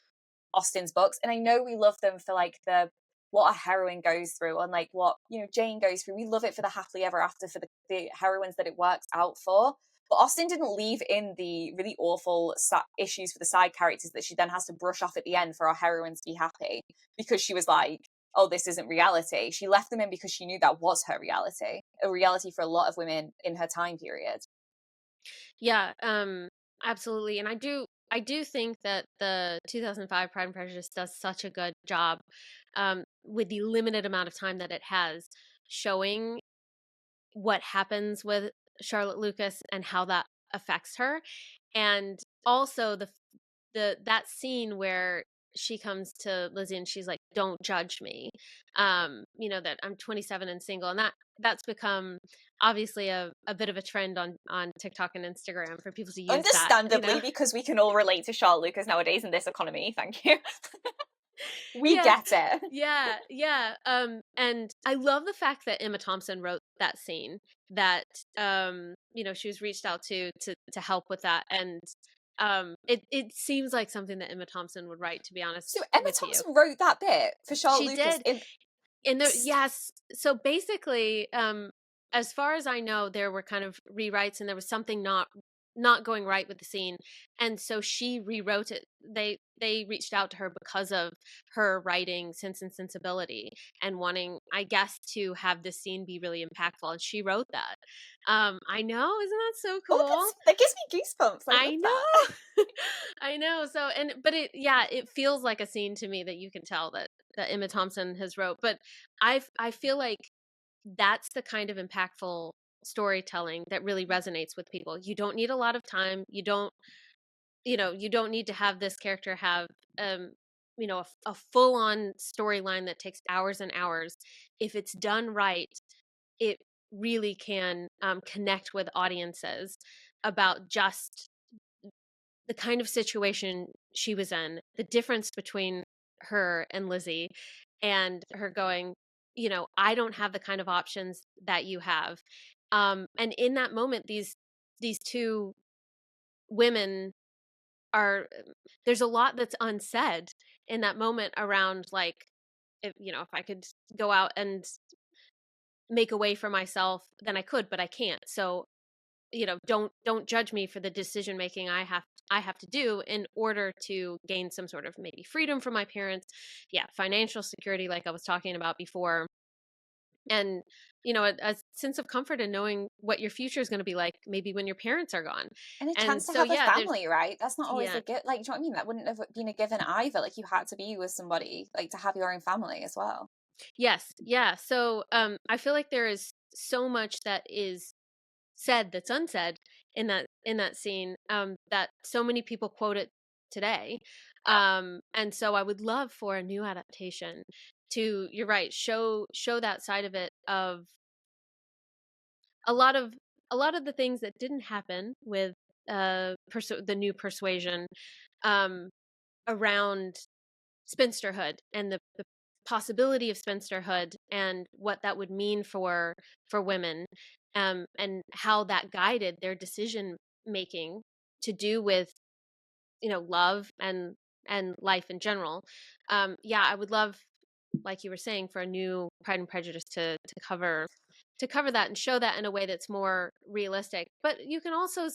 Austen's books, and I know we love them for like the what a heroine goes through and like what, you know, Jane goes through. We love it for the happily ever after for the heroines that it works out for. But Austen didn't leave in the really awful issues for the side characters that she then has to brush off at the end for our heroines to be happy, because she was like, oh, this isn't reality. She left them in because she knew that was her reality, a reality for a lot of women in her time period. Yeah, absolutely. And I do think that the 2005 Pride and Prejudice does such a good job, with the limited amount of time that it has, showing what happens with Charlotte Lucas and how that affects her. And also that scene where she comes to Lizzie and she's like, don't judge me, you know, that I'm 27 and single, and that's become obviously a bit of a trend on TikTok and Instagram for people to use Understandably, that, you know? because we can all relate to Charlotte Lucas nowadays in this economy. Thank you. We Yeah, get it. yeah. And I love the fact that Emma Thompson wrote that scene, that you know, she was reached out to help with that. And it seems like something that Emma Thompson would write, to be honest So Emma with you. Thompson wrote that bit for Charlotte She Lucas did. in. And there, yes. So basically, as far as I know, there were kind of rewrites, and there was something not going right with the scene, and so she rewrote it. They reached out to her because of her writing Sense and Sensibility and wanting, I guess, to have this scene be really impactful, and she wrote that. I know, isn't that so cool? Oh, that gives me goosebumps. I love know. that. I know. So, but it feels like a scene to me that you can tell that Emma Thompson has wrote. But I feel like that's the kind of impactful storytelling that really resonates with people. You don't need a lot of time. You don't need to have this character have you know, a full on storyline that takes hours and hours. If it's done right, it really can connect with audiences about just the kind of situation she was in, the difference between her and Lizzie, and her going, you know, I don't have the kind of options that you have. And in that moment, these two women are, there's a lot that's unsaid in that moment around, like, if, you know, if I could go out and make a way for myself, then I could, but I can't. So, you know, don't judge me for the decision making I have to do in order to gain some sort of maybe freedom from my parents, financial security, like I was talking about before, and, you know, a sense of comfort in knowing what your future is going to be like maybe when your parents are gone. And a And chance to so have a there's, family, right? That's not always yeah, a gift. Like, do you know what I mean? That wouldn't have been a given either. Like, you had to be with somebody, like, to have your own family as well. yes, yeah. So I feel like there is so much that is said that's unsaid in that scene, that so many people quote it today, and so I would love for a new adaptation to, you're right, show that side of it, of a lot of the things that didn't happen with the new Persuasion, um around spinsterhood and the possibility of spinsterhood and what that would mean for women, and how that guided their decision making to do with, you know, love and life in general. I would love, like you were saying, for a new Pride and Prejudice to cover that and show that in a way that's more realistic. But you can also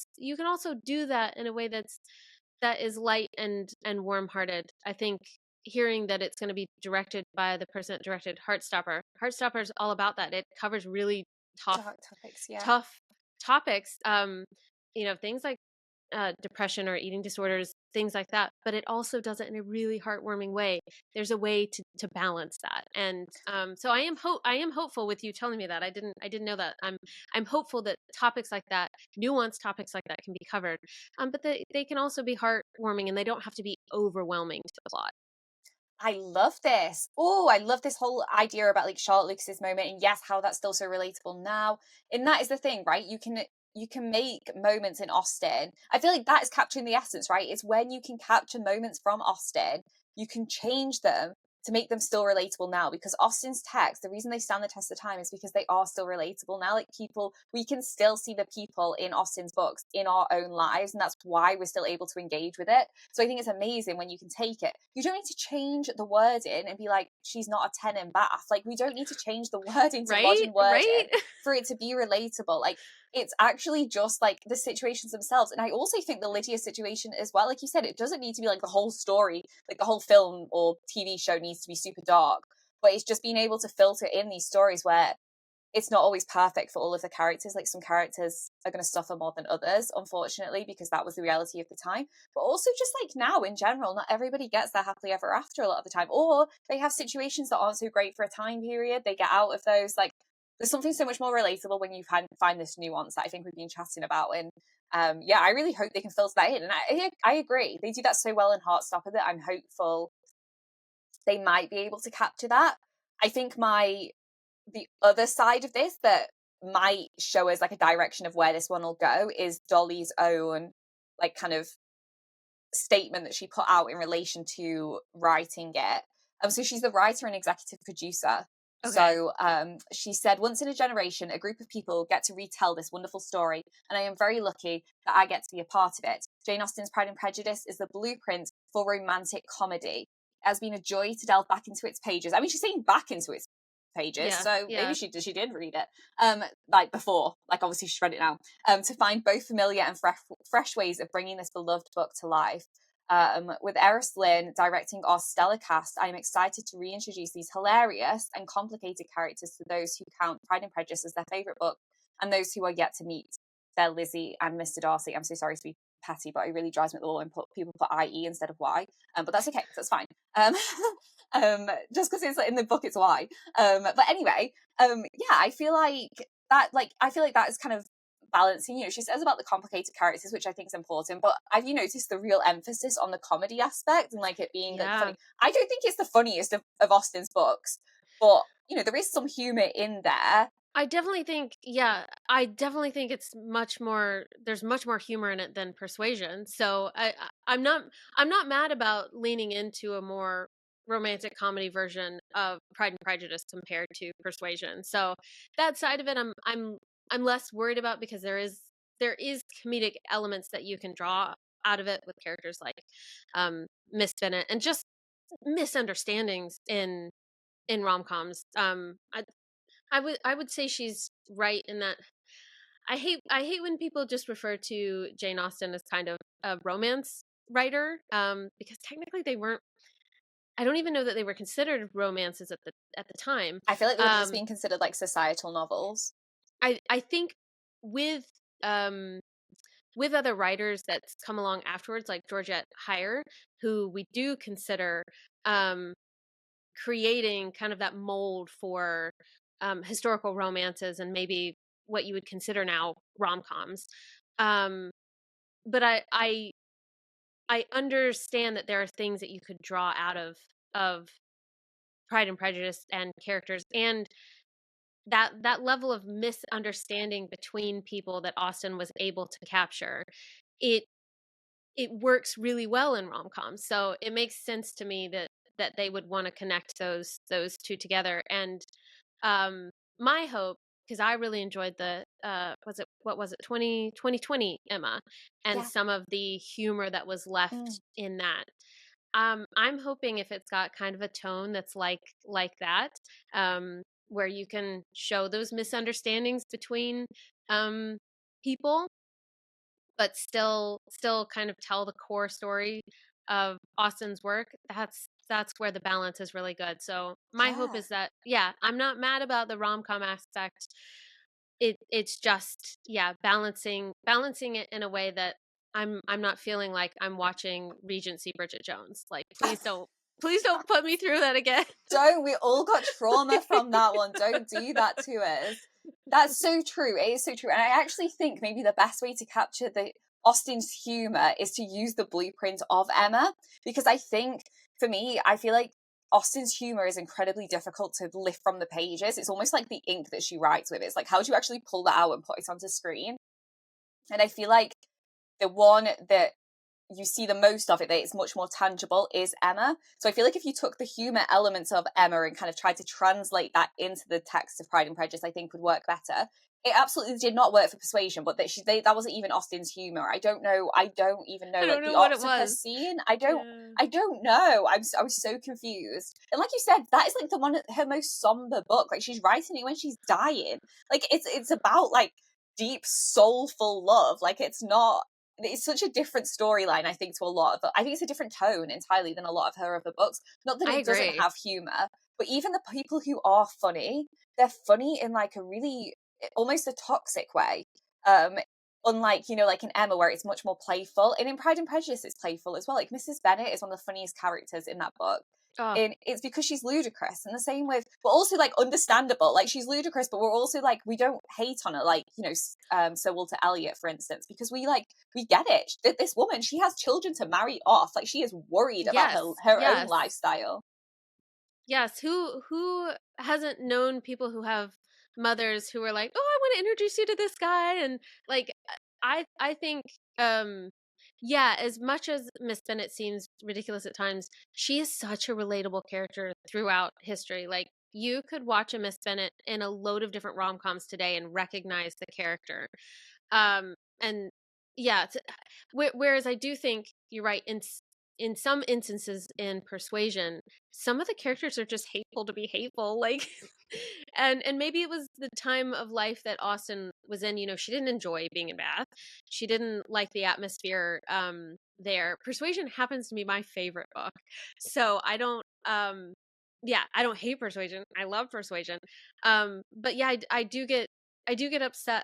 do that in a way that is light and warm-hearted. I think hearing that it's going to be directed by the person that directed Heartstopper is all about that. It covers really Dark topics, yeah. tough topics, you know, things like depression or eating disorders, things like that, but it also does it in a really heartwarming way. There's a way to balance that. And so I am hopeful with you telling me that. I didn't know that. I'm hopeful that topics like that, nuanced topics like that, can be covered, but they can also be heartwarming, and they don't have to be overwhelming to the plot. I love this. Oh, I love this whole idea about like Charlotte Lucas's moment, and yes, how that's still so relatable now. And that is the thing, right? You can make moments in Austen. I feel like that is capturing the essence, right? It's when you can capture moments from Austen, you can change them to make them still relatable now, because Austen's texts, the reason they stand the test of time is because they are still relatable now. Like, people, we can still see the people in Austen's books in our own lives, and that's why we're still able to engage with it. So I think it's amazing when you can take it. You don't need to change the wording and be like, she's not a 10 in Bath. Like, we don't need to change the wording to modern wording for it to be relatable. Like, it's actually just like the situations themselves. And I also think the Lydia situation as well, like you said, it doesn't need to be like the whole story, like the whole film or TV show needs to be super dark, but it's just being able to filter in these stories where it's not always perfect for all of the characters. Like, some characters are going to suffer more than others, unfortunately, because that was the reality of the time. But also, just like now in general, not everybody gets their happily ever after a lot of the time, or they have situations that aren't so great for a time period. They get out of those. Like, there's something so much more relatable when you find this nuance that I think we've been chatting about. And yeah, I really hope they can filter that in. And I agree. They do that so well in Heartstopper that I'm hopeful they might be able to capture that. I think the other side of this that might show us like a direction of where this one will go is Dolly's own like kind of statement that she put out in relation to writing it. So she's the writer and executive producer. Okay. So she said, once in a generation, a group of people get to retell this wonderful story, and I am very lucky that I get to be a part of it. Jane Austen's Pride and Prejudice is the blueprint for romantic comedy. It has been a joy to delve back into its pages. I mean, she's saying back into its pages, so maybe she did read it like before, like obviously she's read it now, to find both familiar and fresh ways of bringing this beloved book to life. With Eris Lynn directing our stellar cast, I am excited to reintroduce these hilarious and complicated characters to those who count Pride and Prejudice as their favourite book, and those who are yet to meet their Lizzie and Mr. Darcy. I'm so sorry to be petty, but it really drives me at the wall when people put IE instead of Y. But that's okay, that's fine. Just because it's in the book, it's Y. But anyway, yeah, I feel like that is kind of balancing. She says about the complicated characters, which I think is important, but have you noticed the real emphasis on the comedy aspect and like it being like funny? I don't think it's the funniest of Austen's books, but there is some humor in there. I definitely think it's much more, there's much more humor in it than Persuasion. So I'm not mad about leaning into a more romantic comedy version of Pride and Prejudice compared to Persuasion. So that side of it I'm less worried about, because there is comedic elements that you can draw out of it with characters like Miss Bennet, and just misunderstandings in rom-coms. I would say she's right in that. I hate when people just refer to Jane Austen as kind of a romance writer, because technically they weren't. I don't even know that they were considered romances at the time. I feel like they were just being considered like societal novels. I think with other writers that's come along afterwards, like Georgette Heyer, who we do consider creating kind of that mold for historical romances and maybe what you would consider now rom-coms. But I understand that there are things that you could draw out of Pride and Prejudice and characters, and that level of misunderstanding between people that Austen was able to capture. It works really well in rom-coms, so it makes sense to me that they would want to connect those two together. And my hope, because I really enjoyed the 2020 Emma, and some of the humor that was left in that. I'm hoping if it's got kind of a tone that's like that, where you can show those misunderstandings between people, but still kind of tell the core story of Austen's work. That's where the balance is really good. So my hope is that, I'm not mad about the rom-com aspect. It's just, balancing it in a way that I'm not feeling like I'm watching Regency Bridget Jones. Like, please don't put me through that again. Don't. We all got trauma from that one. Don't do that to us. That's so true. It is so true. And I actually think maybe the best way to capture the Austen's humor is to use the blueprint of Emma, because I think, for me, I feel like Austen's humor is incredibly difficult to lift from the pages. It's almost like the ink that she writes with. It's like, how do you actually pull that out and put it onto screen? And I feel like the one that you see the most of it, that it's much more tangible, is Emma. So I feel like if you took the humour elements of Emma and kind of tried to translate that into the text of Pride and Prejudice, I think would work better. It absolutely did not work for Persuasion, but that wasn't even Austen's humour. I don't even know, I like don't the know what it octopus was. scene. Yeah. I don't know. I was so confused. And like you said, that is like the one, her most somber book. Like she's writing it when she's dying. Like it's about like deep soulful love. Like it's such a different storyline, I think, to a lot of, I think it's a different tone entirely than a lot of her other books. Not that I it doesn't agree. have humor, but even the people who are funny, they're funny in like a really, almost a toxic way. Unlike, like in Emma, where it's much more playful, and in Pride and Prejudice it's playful as well. Like Mrs. Bennet is one of the funniest characters in that book. Oh, And it's because she's ludicrous, and the same with, but also like understandable. Like she's ludicrous, but we're also like, we don't hate on her, like Sir Walter Elliot, for instance, because we get it. This woman, she has children to marry off. Like she is worried about yes, her own yes, lifestyle. yes. Who hasn't known people who have mothers who are like, oh, I want to introduce you to this guy, and like, I think, yeah, as much as Miss Bennet seems ridiculous at times, she is such a relatable character throughout history. Like, you could watch a Miss Bennet in a load of different rom-coms today and recognize the character. And yeah, whereas I do think you're right, in some instances in Persuasion, some of the characters are just hateful to be hateful, like, and maybe it was the time of life that Austen was in. She didn't enjoy being in Bath. She didn't like the atmosphere there. Persuasion happens to be my favorite book, so I don't yeah, I don't hate Persuasion. I love Persuasion. But yeah, I do get upset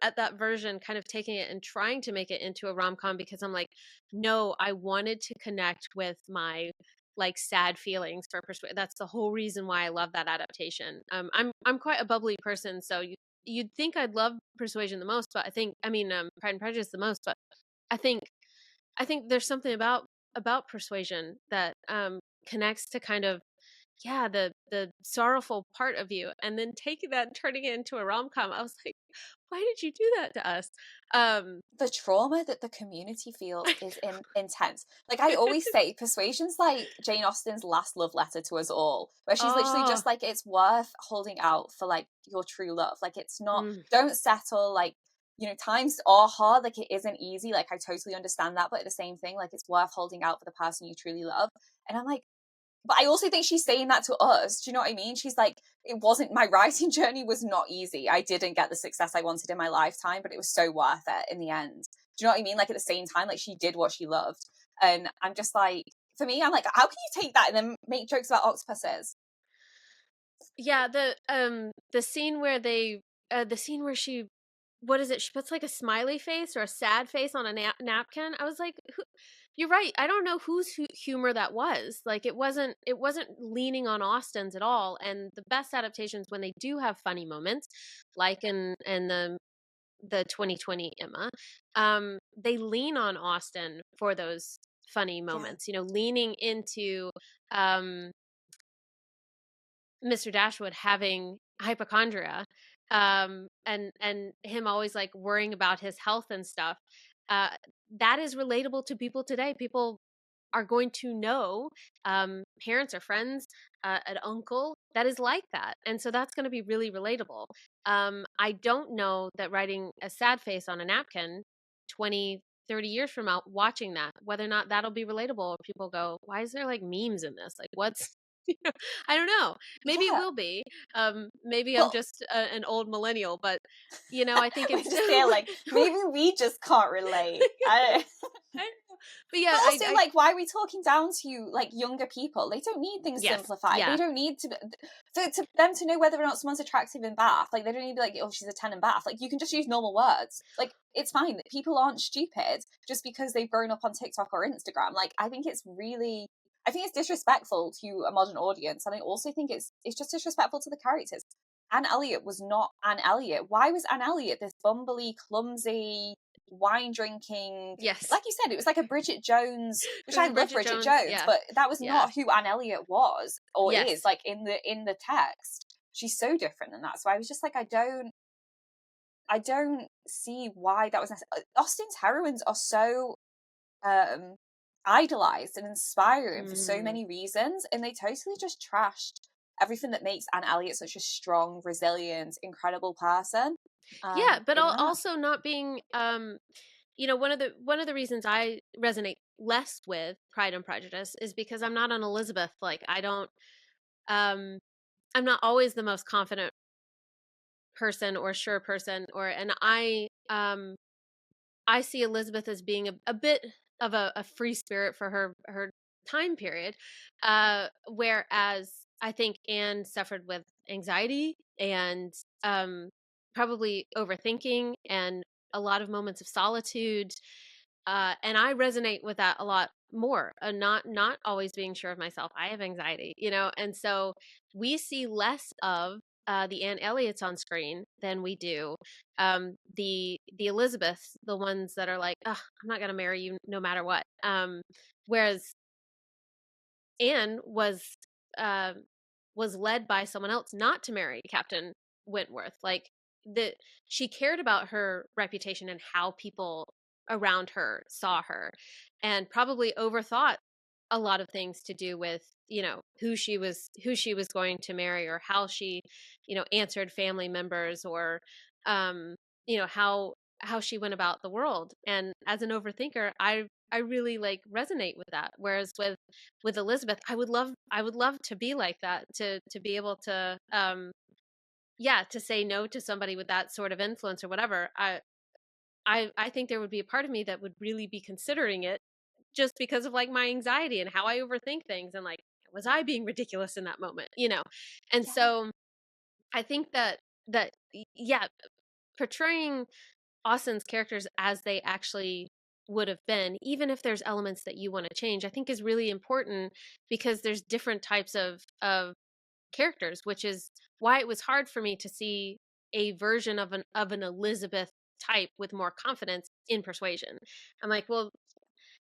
at that version, kind of taking it and trying to make it into a rom-com, because I'm like, no, I wanted to connect with my like sad feelings for Persuasion. That's the whole reason why I love that adaptation. I'm quite a bubbly person, so you'd think I'd love Persuasion the most, but Pride and Prejudice the most, but I think there's something about Persuasion that connects to kind of, yeah, the sorrowful part of you, and then taking that and turning it into a rom-com. I was like, why did you do that to us? The trauma that the community feels is intense. Like I always say, Persuasion's like Jane Austen's last love letter to us all, where she's literally Oh, just like, it's worth holding out for like your true love. Like it's not, mm, don't settle. Like, times are hard. Like it isn't easy. Like I totally understand that, but at the same thing, like it's worth holding out for the person you truly love. And I'm like, but I also think she's saying that to us. Do you know what I mean? She's like, my writing journey was not easy. I didn't get the success I wanted in my lifetime, but it was so worth it in the end. Do you know what I mean? Like at the same time, like she did what she loved. And I'm just like, for me, I'm like, how can you take that and then make jokes about octopuses? yeah. The scene where the scene where she, what is it? She puts like a smiley face or a sad face on a napkin. I was like, you're right. I don't know whose humor that was. Like it wasn't leaning on Austen's at all. And the best adaptations, when they do have funny moments, like in the 2020 Emma, they lean on Austen for those funny Yeah. moments. Leaning into um Mr. Dashwood having hypochondria, and him always like worrying about his health and stuff. uh that is relatable to people today. People are going to know, parents or friends, an uncle that is like that, and so that's going to be really relatable. I don't know that writing a sad face on a napkin 20-30 years from now, watching that, whether or not that'll be relatable, or people go, why is there like memes in this, like what's I don't know. Maybe it Yeah. will be. Maybe I'm But just an old millennial, but I think we're it's just there like, maybe we just can't relate. I I don't know. But But yeah, also, I like, why are we talking down to like younger people? They don't need things yes, simplified. They yeah, don't need to them to know whether or not someone's attractive in Bath. Like, they don't need to be like, oh, she's a 10 in Bath. Like, you can just use normal words. Like, it's fine. People aren't stupid just because they've grown up on TikTok or Instagram. Like, I think it's disrespectful to a modern audience, and I also think it's just disrespectful to the characters. Anne Elliot was not Anne Elliot. Why was Anne Elliot this bumbly, clumsy, wine drinking? yes. Like you said, it was like a Bridget Jones, It which was I a love Bridget Bridget Jones. Jones, Yeah, but that was yeah, not who Anne Elliot was or is. yes, Like in the text, she's so different than that. So I was just like, I don't see why that was necessary. Austen's heroines are so idolized and inspiring for so many reasons, and they totally just trashed everything that makes Anne Elliot such a strong, resilient, incredible person. Yeah, but In that. also not being one of the reasons I resonate less with Pride and Prejudice is because I'm not an Elizabeth. Like, I don't um I'm not always the most confident person or sure person, and I see Elizabeth as being a bit of a free spirit for her time period, whereas I think Anne suffered with anxiety and probably overthinking and a lot of moments of solitude, and I resonate with that a lot more. Not always being sure of myself. I have anxiety, and so we see less of the Anne Elliots on screen than we do the Elizabeths, the ones that are like, "Ugh, I'm not gonna marry you no matter what." Whereas Anne uh, was led by someone else not to marry Captain Wentworth. Like, the she cared about her reputation and how people around her saw her, and probably overthought a lot of things to do with who she was going to marry, or how she answered family members, or um how she went about the world. And as an overthinker, I really like resonate with that. Whereas with Elizabeth, I would love to be like that, to be able to to say no to somebody with that sort of influence or whatever. I think there would be a part of me that would really be considering it, just because of like my anxiety and how I overthink things, and like, was I being ridiculous in that moment? And Yeah. so I think that portraying Austen's characters as they actually would have been, even if there's elements that you want to change, I think is really important, because there's different types of characters, which is why it was hard for me to see a version of an Elizabeth type with more confidence in Persuasion. I'm like, well,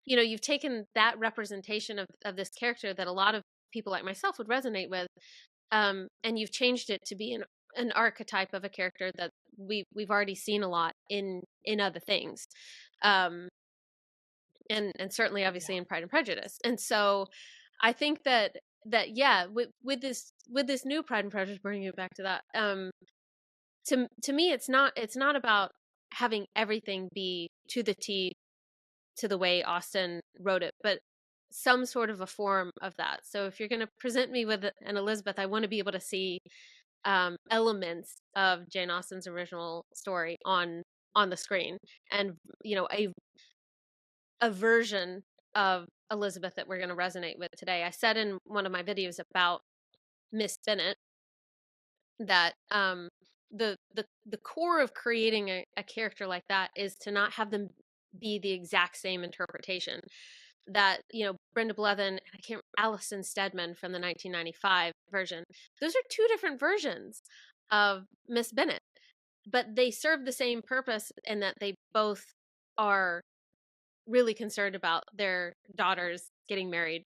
you've taken that representation of this character that a lot of people like myself would resonate with, and you've changed it to be an archetype of a character that we've already seen a lot in other things, um, and certainly obviously in Pride and Prejudice. And so I think that yeah, with this new Pride and Prejudice, bringing it back to that, to me, it's not about having everything be to the T to the way Austen wrote it, but some sort of a form of that. So if you're going to present me with an Elizabeth, I want to be able to see elements of Jane Austen's original story on the screen, and a version of Elizabeth that we're going to resonate with today. I said in one of my videos about Miss Bennet that the core of creating a character like that is to not have them be the exact same interpretation. That Brenda Blethyn and Alison Steadman from the 1995 version, those are two different versions of Miss Bennet, but they serve the same purpose in that they both are really concerned about their daughters getting married,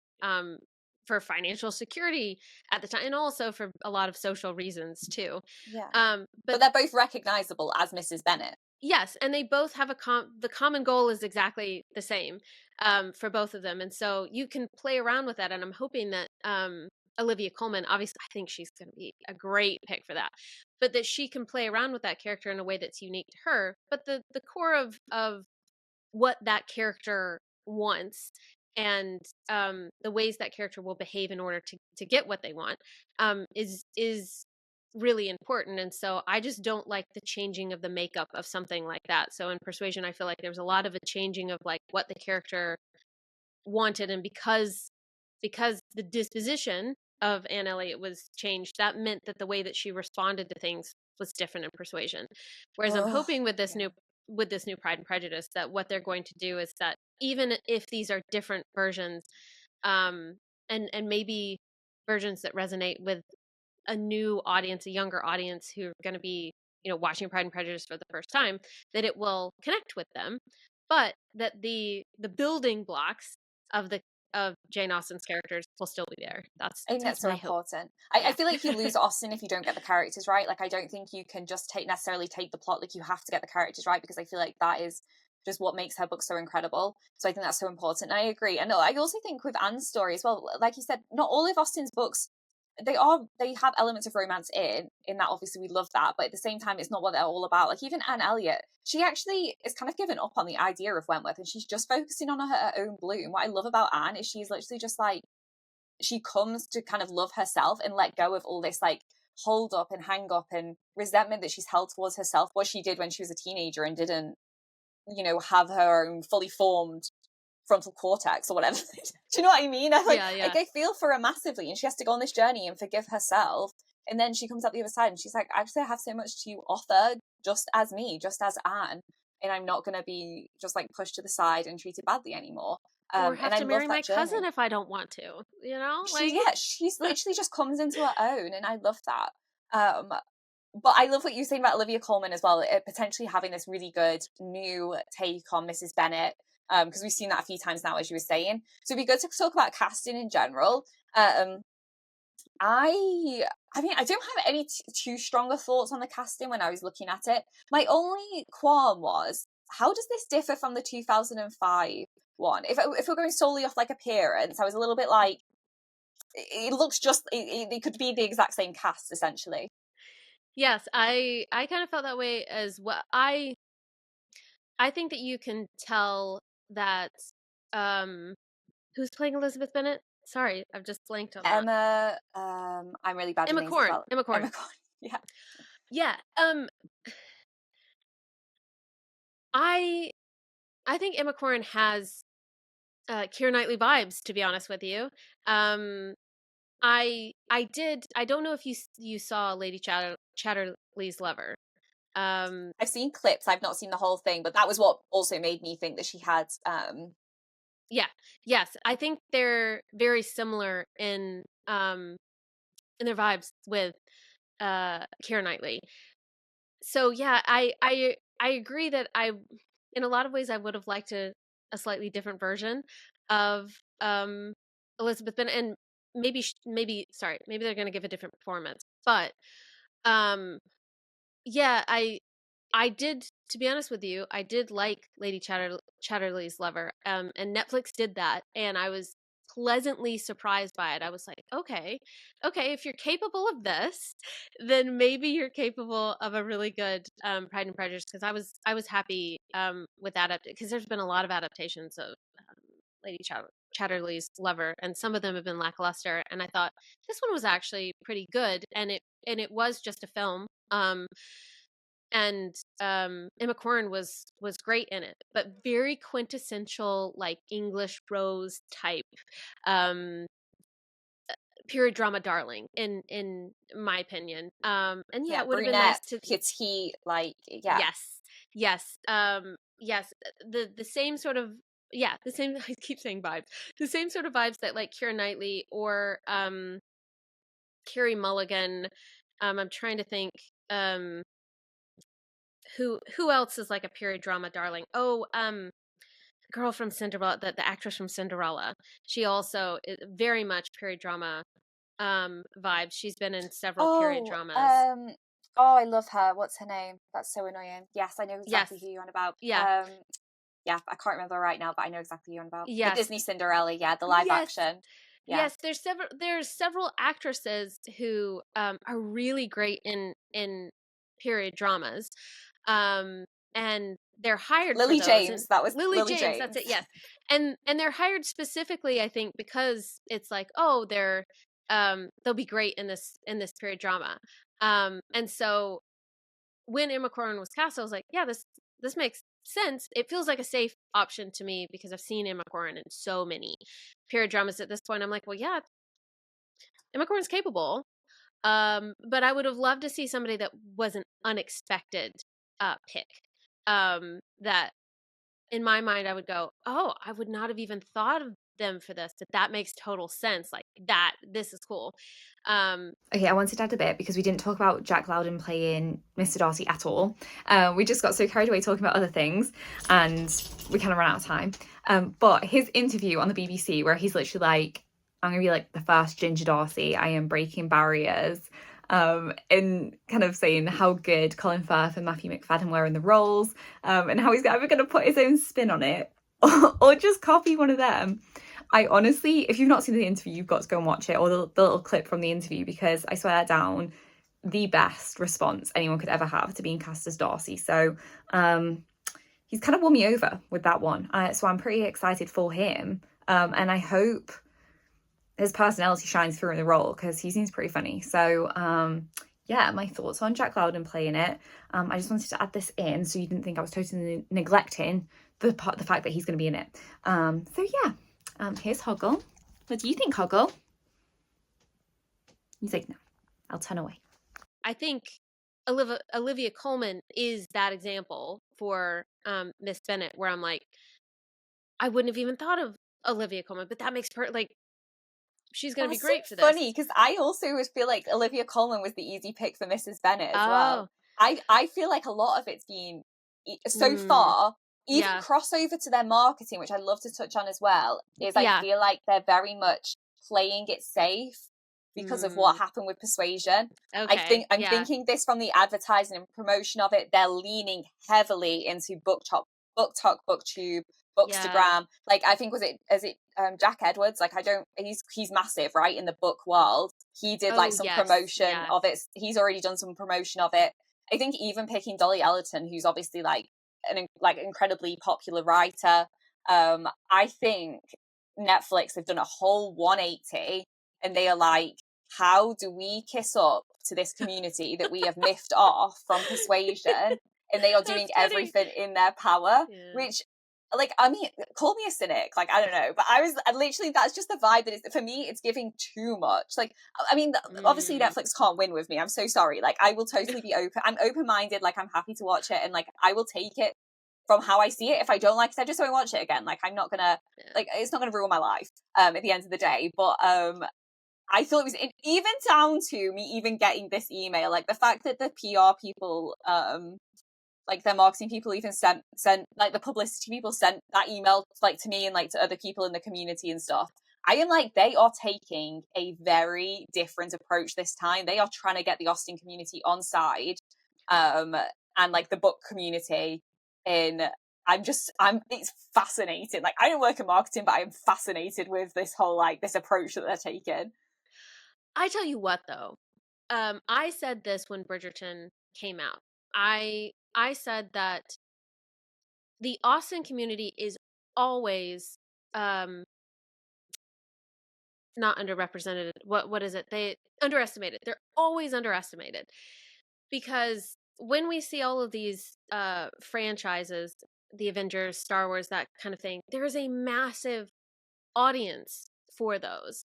for financial security at the time, and also for a lot of social reasons too. Yeah. But But they're both recognizable as Mrs. Bennet. yes, and they both have the common goal is exactly the same, for both of them, and so you can play around with that. And I'm hoping that Olivia Colman, obviously, I think she's going to be a great pick for that, but that she can play around with that character in a way that's unique to her. But the core of what that character wants, and the ways that character will behave in order to get what they want, is really important. And so I just don't like the changing of the makeup of something like that. So in Persuasion, I feel like there's a lot of a changing of like what the character wanted, and because the disposition of Anne Elliot was changed, that meant that the way that she responded to things was different in Persuasion. Whereas I'm Oh, hoping with this yeah. new Pride and Prejudice, that what they're going to do is that even if these are different versions, and maybe versions that resonate with a new audience, a younger audience who are going to be watching Pride and Prejudice for the first time, that it will connect with them, but that the building blocks of the of Jane Austen's characters will still be there. That's I think that's that's so my hope. important. I Yeah. feel like you lose Austen if you don't get the characters right. Like, I don't think you can just necessarily take the plot. Like, you have to get the characters right, because I feel like that is just what makes her book so incredible. So I think that's so important. And I agree. And I also think with Anne's story as well, like you said, not all of Austen's books, they have elements of romance in that. Obviously we love that, but at the same time it's not what they're all about. Like even Anne Elliot, she actually is kind of given up on the idea of Wentworth, and she's just focusing on her own bloom. What I love about Anne is she's literally just like, she comes to kind of love herself and let go of all this like hold up and hang up and resentment that she's held towards herself, what she did when she was a teenager and didn't, you know, have her own fully formed frontal cortex or whatever. Do you know what I mean? Like I feel for her massively, and she has to go on this journey and forgive herself, and then she comes out the other side and she's like, actually I have so much to offer, just as me, just as Anne, and I'm not going to be just like pushed to the side and treated badly anymore. Or have to marry my cousin if I don't want to, you know? Like she's literally just comes into her own, and I love that. But I love what you're saying about Olivia Colman as well, potentially having this really good new take on Mrs. Bennet, because we've seen that a few times now, as you were saying. So it'd be good to talk about casting in general. I mean, I don't have any too stronger thoughts on the casting when I was looking at it. My only qualm was, how does this differ from the 2005 one? If we're going solely off like appearance, I was a little bit like, it looks just, it could be the exact same cast essentially. Yes, I kind of felt that way as well. I think that you can tell that who's playing Elizabeth Bennet? Sorry, I've just blanked on Emma. I'm really bad with names as well. Emma Corrin. Yeah. Yeah. I think Emma Corrin has Keira Knightley vibes, to be honest with you. I don't know if you saw Lady Chatterley's Lover. I've seen clips, I've not seen the whole thing, but that was what also made me think that she had yes, I think they're very similar in their vibes with Keira Knightley. So yeah, I agree that in a lot of ways I would have liked a slightly different version of Elizabeth Bennet, and maybe they're going to give a different performance, but yeah, I did, to be honest with you, I did like Lady Chatterley's Lover, and Netflix did that, and I was pleasantly surprised by it. I was like, okay, if you're capable of this, then maybe you're capable of a really good Pride and Prejudice, because I was happy with because there's been a lot of adaptations of Lady Chatterley's Lover, and some of them have been lackluster, and I thought this one was actually pretty good, and it was just a film. And Emma Corrin was great in it, but very quintessential like English Rose type period drama darling in my opinion. And yeah, it would have been nice to petite, like yes the same sort of the same I keep saying vibes, the same sort of vibes that like Keira Knightley or Carey Mulligan. I'm trying to think who else is like a period drama darling. Girl from Cinderella, the actress from Cinderella, she also is very much period drama vibes. She's been in several period dramas. I love her. What's her name? That's so annoying. Yes, I know exactly who you're on about. Yeah. I can't remember right now, but I know exactly who you're on about. Yes. The Disney Cinderella, the live action. Yeah. Yes, there's several actresses who are really great in period dramas. And they're hired Lily for those. James. That was Lily James. That's it. Yes. And they're hired specifically, I think, because it's like, oh, they'll be great in this period drama. And so when Emma Corrin was cast, I was like, yeah, this makes sense. It feels like a safe option to me because I've seen Emma Corrin in so many period dramas at this point. I'm like, well, yeah, Emma Corrin's capable. But I would have loved to see somebody that was an unexpected pick. That in my mind I would go, oh, I would not have even thought of them for this, but that makes total sense. Like this is cool. Okay, I wanted to add a bit because we didn't talk about Jack Lowden playing Mr. Darcy at all. We just got so carried away talking about other things and we kind of ran out of time. But his interview on the BBC where he's literally like, I'm gonna be like the first Ginger Darcy, I am breaking barriers. in kind of saying how good Colin Firth and Matthew McFadden were in the roles, and how he's either going to put his own spin on it or just copy one of them. I honestly, if you've not seen the interview, you've got to go and watch it, or the little clip from the interview, because I swear down, the best response anyone could ever have to being cast as Darcy. So he's kind of won me over with that one. So I'm pretty excited for him. And I hope his personality shines through in the role, because he seems pretty funny. So yeah, my thoughts on Jack Lowden playing it. I just wanted to add this in so you didn't think I was totally neglecting the fact that he's going to be in it. So yeah, here's Hoggle. What do you think, Hoggle? He's like, no, I'll turn away. I think Olivia Colman is that example for Miss Bennet, where I'm like, I wouldn't have even thought of Olivia Colman, but that makes she's going to be great for this. Funny, because I also would feel like Olivia Colman was the easy pick for Mrs. Bennet as well. I feel like a lot of it's been so far, even crossover to their marketing, which I'd love to touch on as well, is I feel like they're very much playing it safe because of what happened with Persuasion. Okay. I'm thinking this from the advertising and promotion of it. They're leaning heavily into BookTok, BookTube, Bookstagram. Like, I think is it Jack Edwards? Like, he's massive, right, in the book world. He did some promotion of it. He's already done some promotion of it. I think even picking Dolly Alderton, who's obviously like an incredibly popular writer. I think Netflix have done a whole 180, and they are like, how do we kiss up to this community that we have miffed off from Persuasion? And they are doing everything in their power, which, like, I mean, call me a cynic, like, I don't know, but I literally, that's just the vibe that for me, it's giving too much. Like, I mean, obviously Netflix can't win with me. I'm so sorry. Like, I will totally be I'm open-minded. Like, I'm happy to watch it, and like, I will take it from how I see it. If I don't like it, I just won't watch it again. Like, I'm not gonna, like, it's not gonna ruin my life at the end of the day. But I thought it was even down to me even getting this email, like the fact that the PR people, like their marketing people even sent like the publicity people sent that email like to me and like to other people in the community and stuff. I am like, they are taking a very different approach this time. They are trying to get the Austen community on side, and like the book community in. It's fascinating. Like, I don't work in marketing, but I'm fascinated with this whole, like, this approach that they're taking. I tell you what, though, I said this when Bridgerton came out. I said that the Austen community is always not underrepresented. What is it? They underestimated. They're always underestimated, because when we see all of these franchises, the Avengers, Star Wars, that kind of thing, there is a massive audience for those.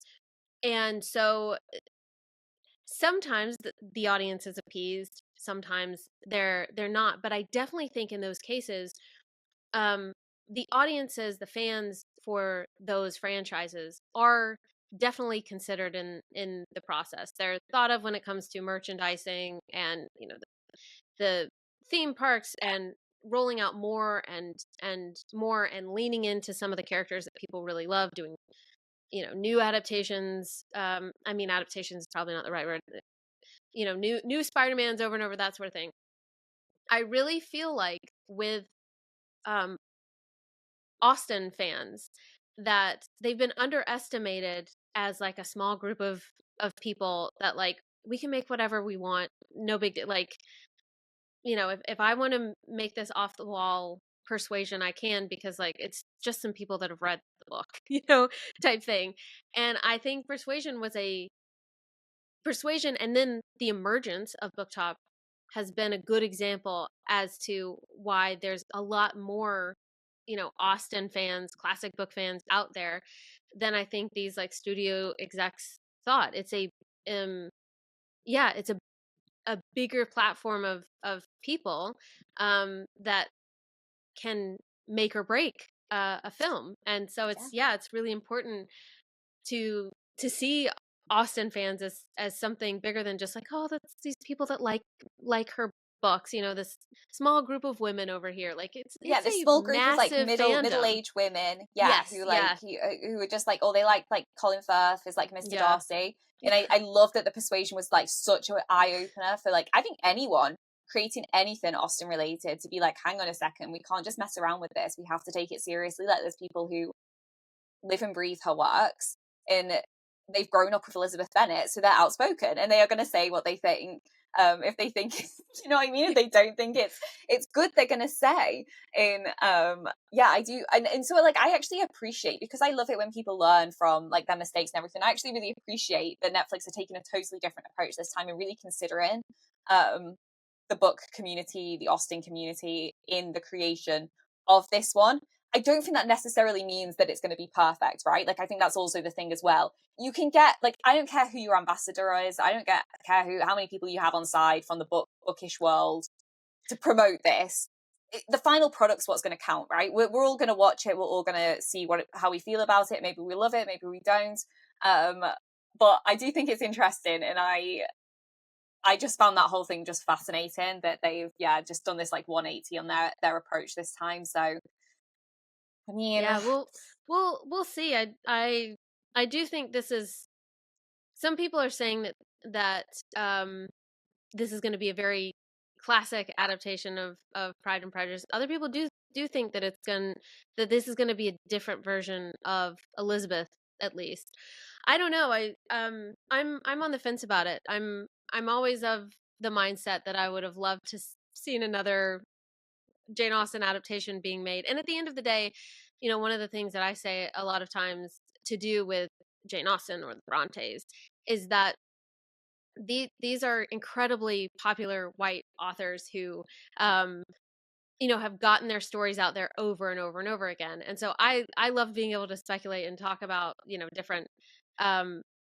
And so sometimes the audience is appeased, sometimes they're not, but I definitely think in those cases, the audiences, the fans for those franchises are definitely considered in the process. They're thought of when it comes to merchandising and, you know, the theme parks and rolling out more and more and leaning into some of the characters that people really love, doing, you know, new adaptations. I mean, adaptations is probably not the right word. You know, new Spider-Mans over and over, that sort of thing. I really feel like with Austen fans that they've been underestimated as like a small group of people that, like, we can make whatever we want, no big deal. Like, you know, if I want to make this off the wall Persuasion, I can, because like it's just some people that have read the book, you know, type thing. And I think Persuasion, and then the emergence of BookTok has been a good example as to why there's a lot more, you know, Austen fans, classic book fans out there than I think these like studio execs thought. It's it's a bigger platform of people that can make or break a film. And so it's really important to see Austen fans as something bigger than just like, oh, that's these people that like her books, this small group of women over here. Like Yeah, it's this a small group of like massive fandom. middle-aged women, yeah, Yes, who like yeah, who are just like, oh, they like Colin Firth is like Mr. yeah, Darcy. And I love that the Persuasion was like such an eye-opener for like, I think anyone creating anything Austen related to be like, hang on a second, we can't just mess around with this. We have to take it seriously. Like, there's people who live and breathe her works, and they've grown up with Elizabeth Bennet, so they're outspoken and they are going to say what they think. If they think, you know what I mean, if they don't think it's good, they're going to say. And yeah, I do. And so like, I actually appreciate, because I love it when people learn from like their mistakes and everything. I actually really appreciate that Netflix are taking a totally different approach this time and really considering the book community, the Austen community, in the creation of this one. I don't think that necessarily means that it's going to be perfect, right? Like, I think that's also the thing as well. You can get, like, I don't care who your ambassador is. I don't care how many people you have on side from the bookish world to promote this. The final product's what's going to count, right? We're all going to watch it. We're all going to see how we feel about it. Maybe we love it, maybe we don't. But I do think it's interesting, and I just found that whole thing just fascinating that they've just done this like 180 on their approach this time. So I mean, yeah. We'll see. I do think this is. Some people are saying that this is going to be a very classic adaptation of Pride and Prejudice. Other people do think that that this is going to be a different version of Elizabeth, at least. I don't know. I'm on the fence about it. I'm always of the mindset that I would have loved to seen another Jane Austen adaptation being made. And at the end of the day, one of the things that I say a lot of times to do with Jane Austen or the Brontes is that these are incredibly popular white authors who have gotten their stories out there over and over and over again. And so I love being able to speculate and talk about different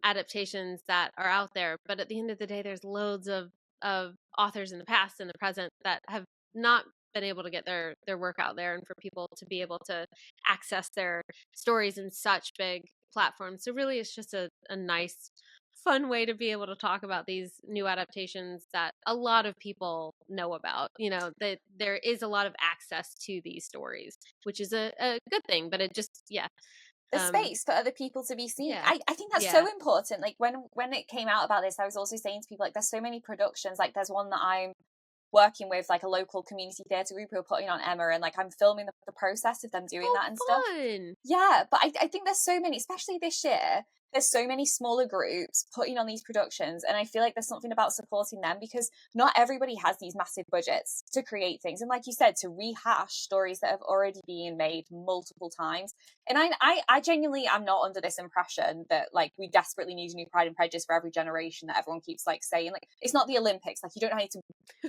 adaptations that are out there. But at the end of the day, there's loads of authors in the past and the present that have not been able to get their work out there, and for people to be able to access their stories in such big platforms. So really, it's just a nice, fun way to be able to talk about these new adaptations that a lot of people know about. That there is a lot of access to these stories, which is a good thing. But it just, the space for other people to be seen. Yeah. I think that's Yeah. so important. Like, when it came out about this, I was also saying to people, like, there's so many productions. Like, there's one that I'm working with, like a local community theatre group who are putting on Emma, and like I'm filming the process of them doing that and stuff. Yeah, but I think there's so many, especially this year, there's so many smaller groups putting on these productions, and I feel like there's something about supporting them, because not everybody has these massive budgets to create things, and like you said, to rehash stories that have already been made multiple times. And I genuinely am not under this impression that like we desperately need a new Pride and Prejudice for every generation, that everyone keeps like saying. Like, it's not the Olympics. Like, you don't need to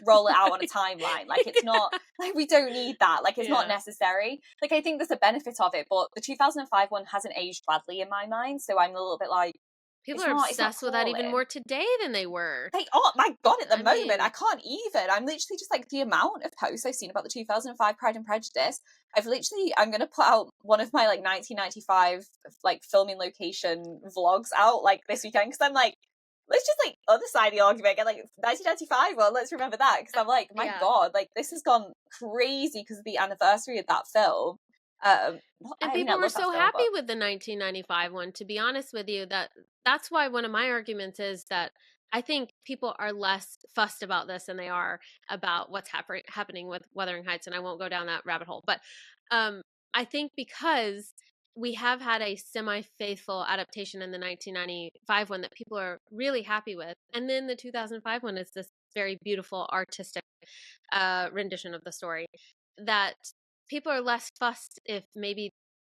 roll it out on a timeline. Like, it's not like, we don't need that. Like, it's not necessary. Like, I think there's a benefit of it, but the 2005 one hasn't aged badly in my mind, so I'm a little bit like, people are obsessed with that even more today than they were. They are. My God, at the moment, I can't even. I'm literally just like, the amount of posts I've seen about the 2005 Pride and Prejudice. I'm going to put out one of my like 1995 like filming location vlogs out like this weekend, because I'm like, let's just like other side of the argument, get like 1995, well, let's remember that, because I'm like, my God, like this has gone crazy because of the anniversary of that film. And people were so happy with the 1995 one, to be honest with you. That's why one of my arguments is that I think people are less fussed about this than they are about what's happening with Wuthering Heights, and I won't go down that rabbit hole. But I think because we have had a semi-faithful adaptation in the 1995 one that people are really happy with, and then the 2005 one is this very beautiful artistic rendition of the story, that people are less fussed if maybe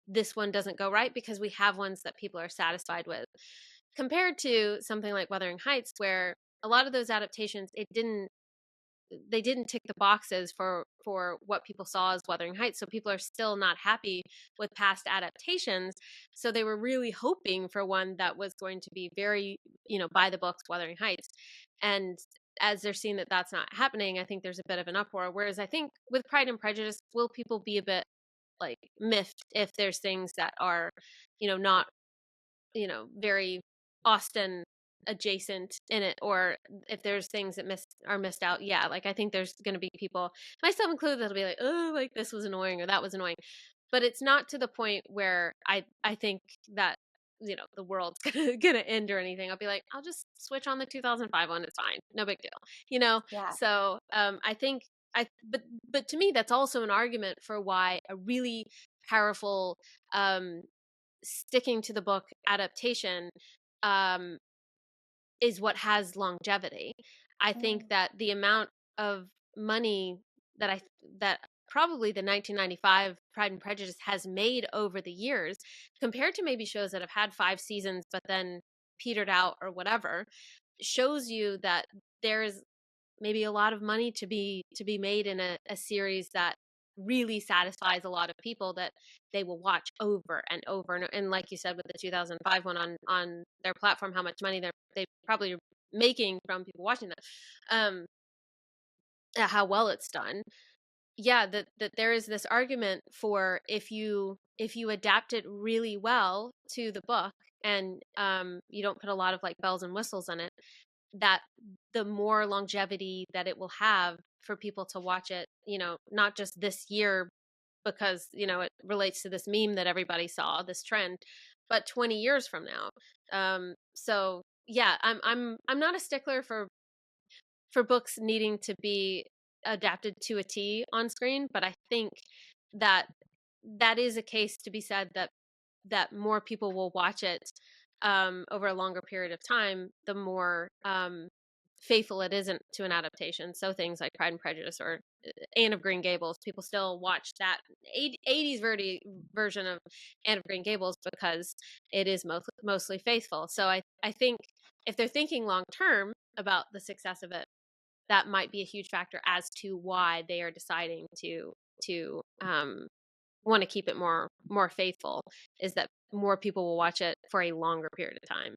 this one doesn't go right, because we have ones that people are satisfied with, compared to something like Wuthering Heights, where a lot of those adaptations, they didn't tick the boxes for what people saw as Wuthering Heights. So people are still not happy with past adaptations. So they were really hoping for one that was going to be very, by the books, Wuthering Heights. And as they're seeing that that's not happening, I think there's a bit of an uproar. Whereas I think with Pride and Prejudice, will people be a bit like miffed if there's things that are, not, very Austen adjacent in it, or if there's things that are missed out. Yeah, like I think there's going to be people, myself included, that'll be like, oh, like this was annoying or that was annoying, but it's not to the point where I think that the world's gonna end or anything. I'll be like, I'll just switch on the 2005 one. It's fine, no big deal. Yeah. So I think but to me that's also an argument for why a really powerful sticking to the book adaptation is what has longevity. I think that the amount of money that probably the 1995 Pride and Prejudice has made over the years, compared to maybe shows that have had 5 seasons but then petered out or whatever, shows you that there is maybe a lot of money to be made in a series that really satisfies a lot of people, that they will watch over and over. And like you said with the 2005 one on their platform, how much money they probably are making from people watching that, how well it's done. Yeah, that there is this argument for, if you adapt it really well to the book, and you don't put a lot of like bells and whistles in it, that the more longevity that it will have for people to watch it, not just this year because, it relates to this meme that everybody saw, this trend, but 20 years from now. So yeah, I'm not a stickler for books needing to be adapted to a T on screen, but I think that is a case to be said, that more people will watch it over a longer period of time, the more faithful it isn't to an adaptation. So things like Pride and Prejudice or Anne of Green Gables, people still watch that 80s version of Anne of Green Gables because it is mostly faithful. So I think if they're thinking long term about the success of it, that might be a huge factor as to why they are deciding to want to keep it more faithful, is that more people will watch it for a longer period of time.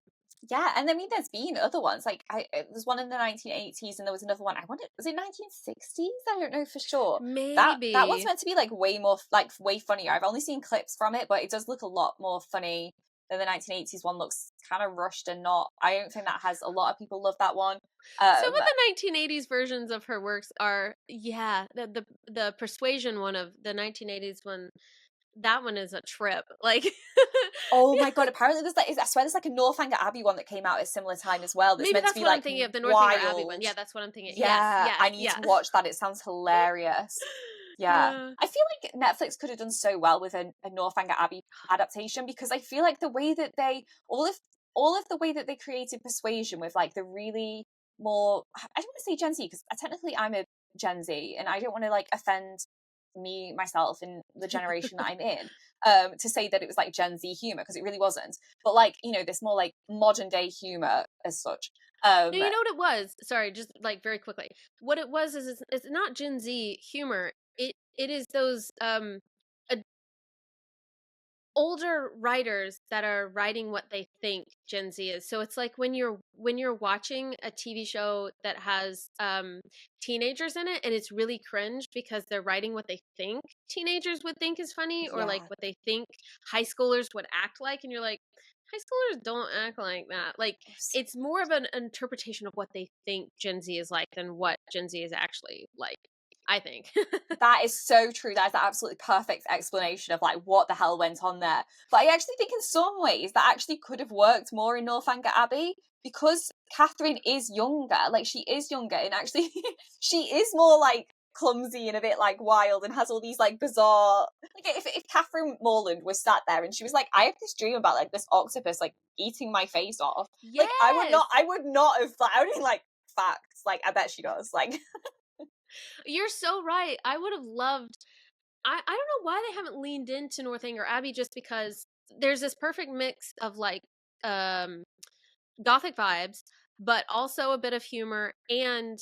Yeah, and I mean, there's been other ones. Like, there's one in the 1980s, and there was another one. Was it 1960s? I don't know for sure. Maybe that one's meant to be like way more, like way funnier. I've only seen clips from it, but it does look a lot more funny than the 1980s one. Looks kind of rushed and not. I don't think that has a lot of people love that one. Some of the 1980s versions of her works are, the Persuasion one of the 1980s one. That one is a trip. Like, oh my god! Apparently, I swear there's like a Northanger Abbey one that came out at a similar time as well. That's maybe meant that's to be what like I'm thinking of, the wild. Northanger Abbey one. Yeah, that's what I'm thinking. Yeah, yes, I need to watch that. It sounds hilarious. Yeah. I feel like Netflix could have done so well with a Northanger Abbey adaptation, because I feel like the way that they all of the way that they created Persuasion with like the really more, I don't want to say Gen Z because technically I'm a Gen Z and I don't want to like offend myself and the generation that I'm in to say that it was like Gen Z humor, because it really wasn't, but like, this more like modern day humor as such. No, you know what it was? Sorry, just like very quickly. What it was is it's not Gen Z humor. It is those older writers that are writing what they think Gen Z is. So it's like when you're watching a TV show that has teenagers in it, and it's really cringe because they're writing what they think teenagers would think is funny, or like what they think high schoolers would act like, and you're like, high schoolers don't act like that. Like, it's more of an interpretation of what they think Gen Z is like than what Gen Z is actually like, I think. That is so true. That is the absolutely perfect explanation of like what the hell went on there. But I actually think in some ways that actually could have worked more in Northanger Abbey, because Catherine is younger. Like, she is younger, and actually she is more like clumsy and a bit like wild and has all these like bizarre, like if Catherine Morland was sat there and she was like, I have this dream about like this octopus like eating my face off. Yes! Like, I would not have, like, I would have been like, facts. Like, I bet she does. Like, you're so right. I would have loved, I don't know why they haven't leaned into Northanger Abbey, just because there's this perfect mix of like gothic vibes, but also a bit of humor, and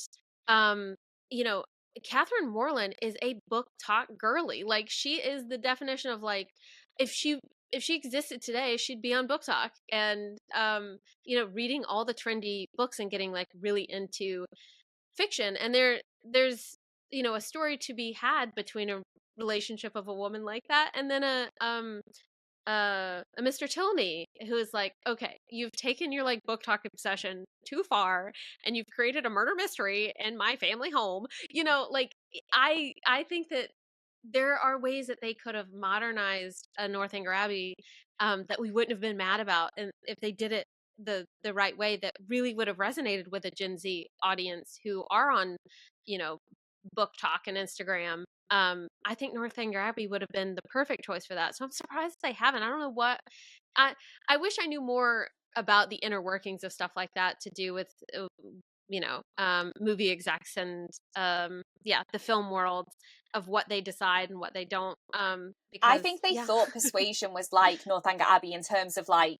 Catherine Morland is a book talk girly. Like, she is the definition of like, if she existed today, she'd be on Book Talk and reading all the trendy books and getting like really into fiction. And there's a story to be had between a relationship of a woman like that and then a Mr. Tilney, who is like, okay, you've taken your like book talk obsession too far, and you've created a murder mystery in my family home. You know, like I think that there are ways that they could have modernized a Northanger Abbey that we wouldn't have been mad about, and if they did it the right way, that really would have resonated with a Gen Z audience who are on, you know, book talk and Instagram. I think Northanger Abbey would have been the perfect choice for that. So I'm surprised they haven't. I don't know what I wish I knew more about the inner workings of stuff like that to do with you know, movie execs and the film world, of what they decide and what they don't. I Because think they thought Persuasion was like Northanger Abbey in terms of like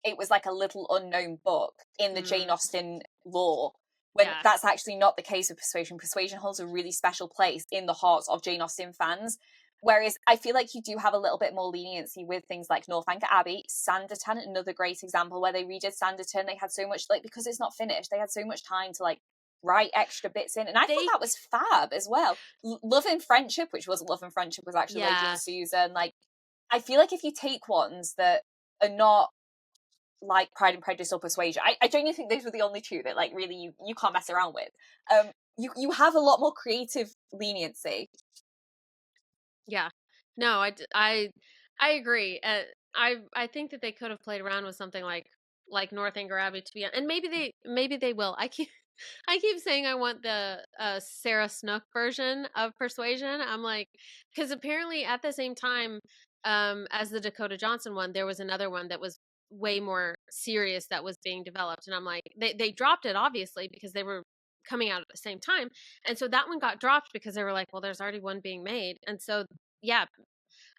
it was like a little unknown book in the Jane Austen lore, when that's actually not the case with Persuasion. Persuasion holds a really special place in the hearts of Jane Austen fans. Whereas I feel like you do have a little bit more leniency with things like Northanger Abbey. Sanditon, another great example where they redid Sanditon. They had so much, like, because it's not finished, they had so much time to like write extra bits in. And I thought that was fab as well. Love and Friendship, which wasn't Love and Friendship, was actually Lady and Susan. Like, I feel like if you take ones that are not like Pride and Prejudice or Persuasion, I genuinely think those were the only two that like really you can't mess around with. You have a lot more creative leniency. Yeah, no, I agree. I think that they could have played around with something like Northanger Abbey to be, and maybe they will. I keep saying I want the Sarah Snook version of Persuasion. I'm like, because apparently at the same time as the Dakota Johnson one, there was another one that was way more serious that was being developed, and I'm like, they dropped it obviously because they were coming out at the same time, and so that one got dropped because they were like, well, there's already one being made, and so yeah,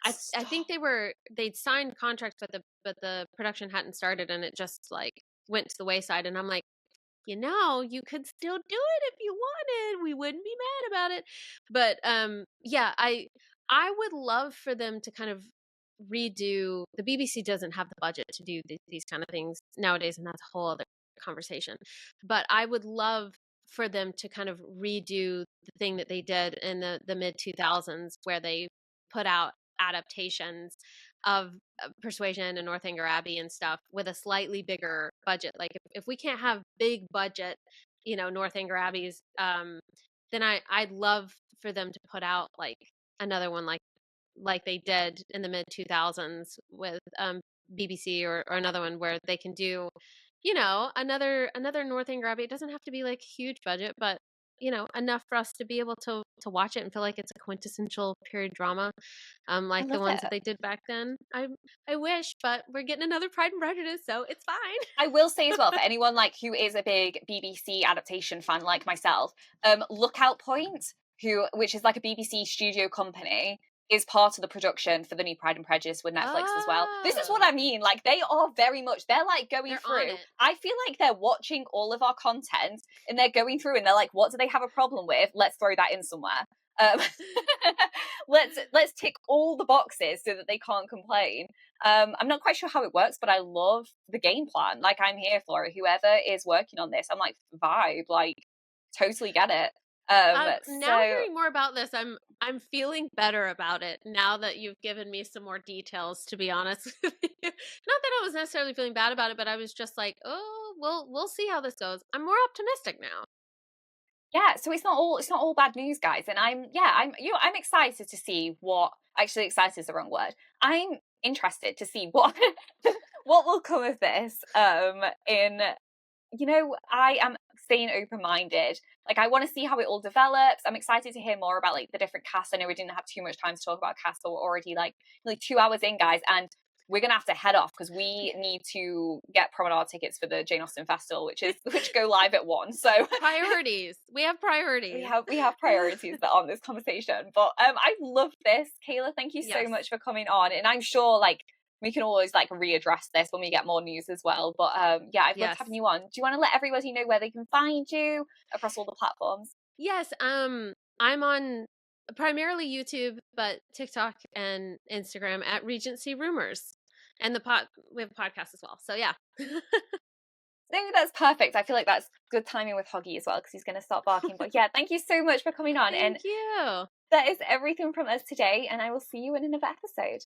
I think they'd signed contracts, but the production hadn't started, and it just like went to the wayside, and I'm like, you know, you could still do it if you wanted. We wouldn't be mad about it. But yeah, I would love for them to kind of redo. The BBC doesn't have the budget to do these kind of things nowadays, and that's a whole other conversation. But I would love for them to kind of redo the thing that they did in the mid 2000s, where they put out adaptations of Persuasion and Northanger Abbey and stuff with a slightly bigger budget. Like if we can't have big budget, you know, Northanger Abbeys, then I'd love for them to put out like another one like they did in the mid 2000s with BBC, or another one where they can do, you know, another Northanger Abbey. It doesn't have to be like huge budget, but you know, enough for us to be able to watch it and feel like it's a quintessential period drama, like the ones that they did back then. I wish, but we're getting another Pride and Prejudice, so it's fine. I will say as well, for anyone like who is a big BBC adaptation fan like myself, Lookout Point, which is like a BBC studio company, is part of the production for the new Pride and Prejudice with Netflix as well. This is what I mean. Like, they are very much, they're like going through. I feel like they're watching all of our content and they're going through and they're like, what do they have a problem with? Let's throw that in somewhere. Let's tick all the boxes so that they can't complain. I'm not quite sure how it works, but I love the game plan. Like, I'm here for it. Whoever is working on this, I'm like, vibe, like, totally get it. Now hearing more about this, I'm feeling better about it now that you've given me some more details, to be honest with you. Not that I was necessarily feeling bad about it, but I was just like, oh, we'll see how this goes. I'm more optimistic now. Yeah, so it's not all bad news, guys. And I'm excited to see what, actually excited is the wrong word. I'm interested to see what what will come of this. You know, I am staying open-minded. Like, I want to see how it all develops. I'm excited to hear more about like the different casts. I know we didn't have too much time to talk about cast, so we're already like 2 hours in, guys, and we're gonna have to head off because we need to get promenade tickets for the Jane Austen Festival, which go live at 1. So priorities. We have priorities. We have priorities that on this conversation. But I love this, Kayla. Thank you so much for coming on, and I'm sure like we can always like readdress this when we get more news as well. But yeah, I've loved having you on. Do you want to let everybody know where they can find you across all the platforms? Yes, I'm on primarily YouTube, but TikTok and Instagram at Regency Rumors, and we have a podcast as well. So yeah. No, that's perfect. I feel like that's good timing with Hoggy as well because he's going to start barking. But yeah, thank you so much for coming on. Thank you. That is everything from us today, and I will see you in another episode.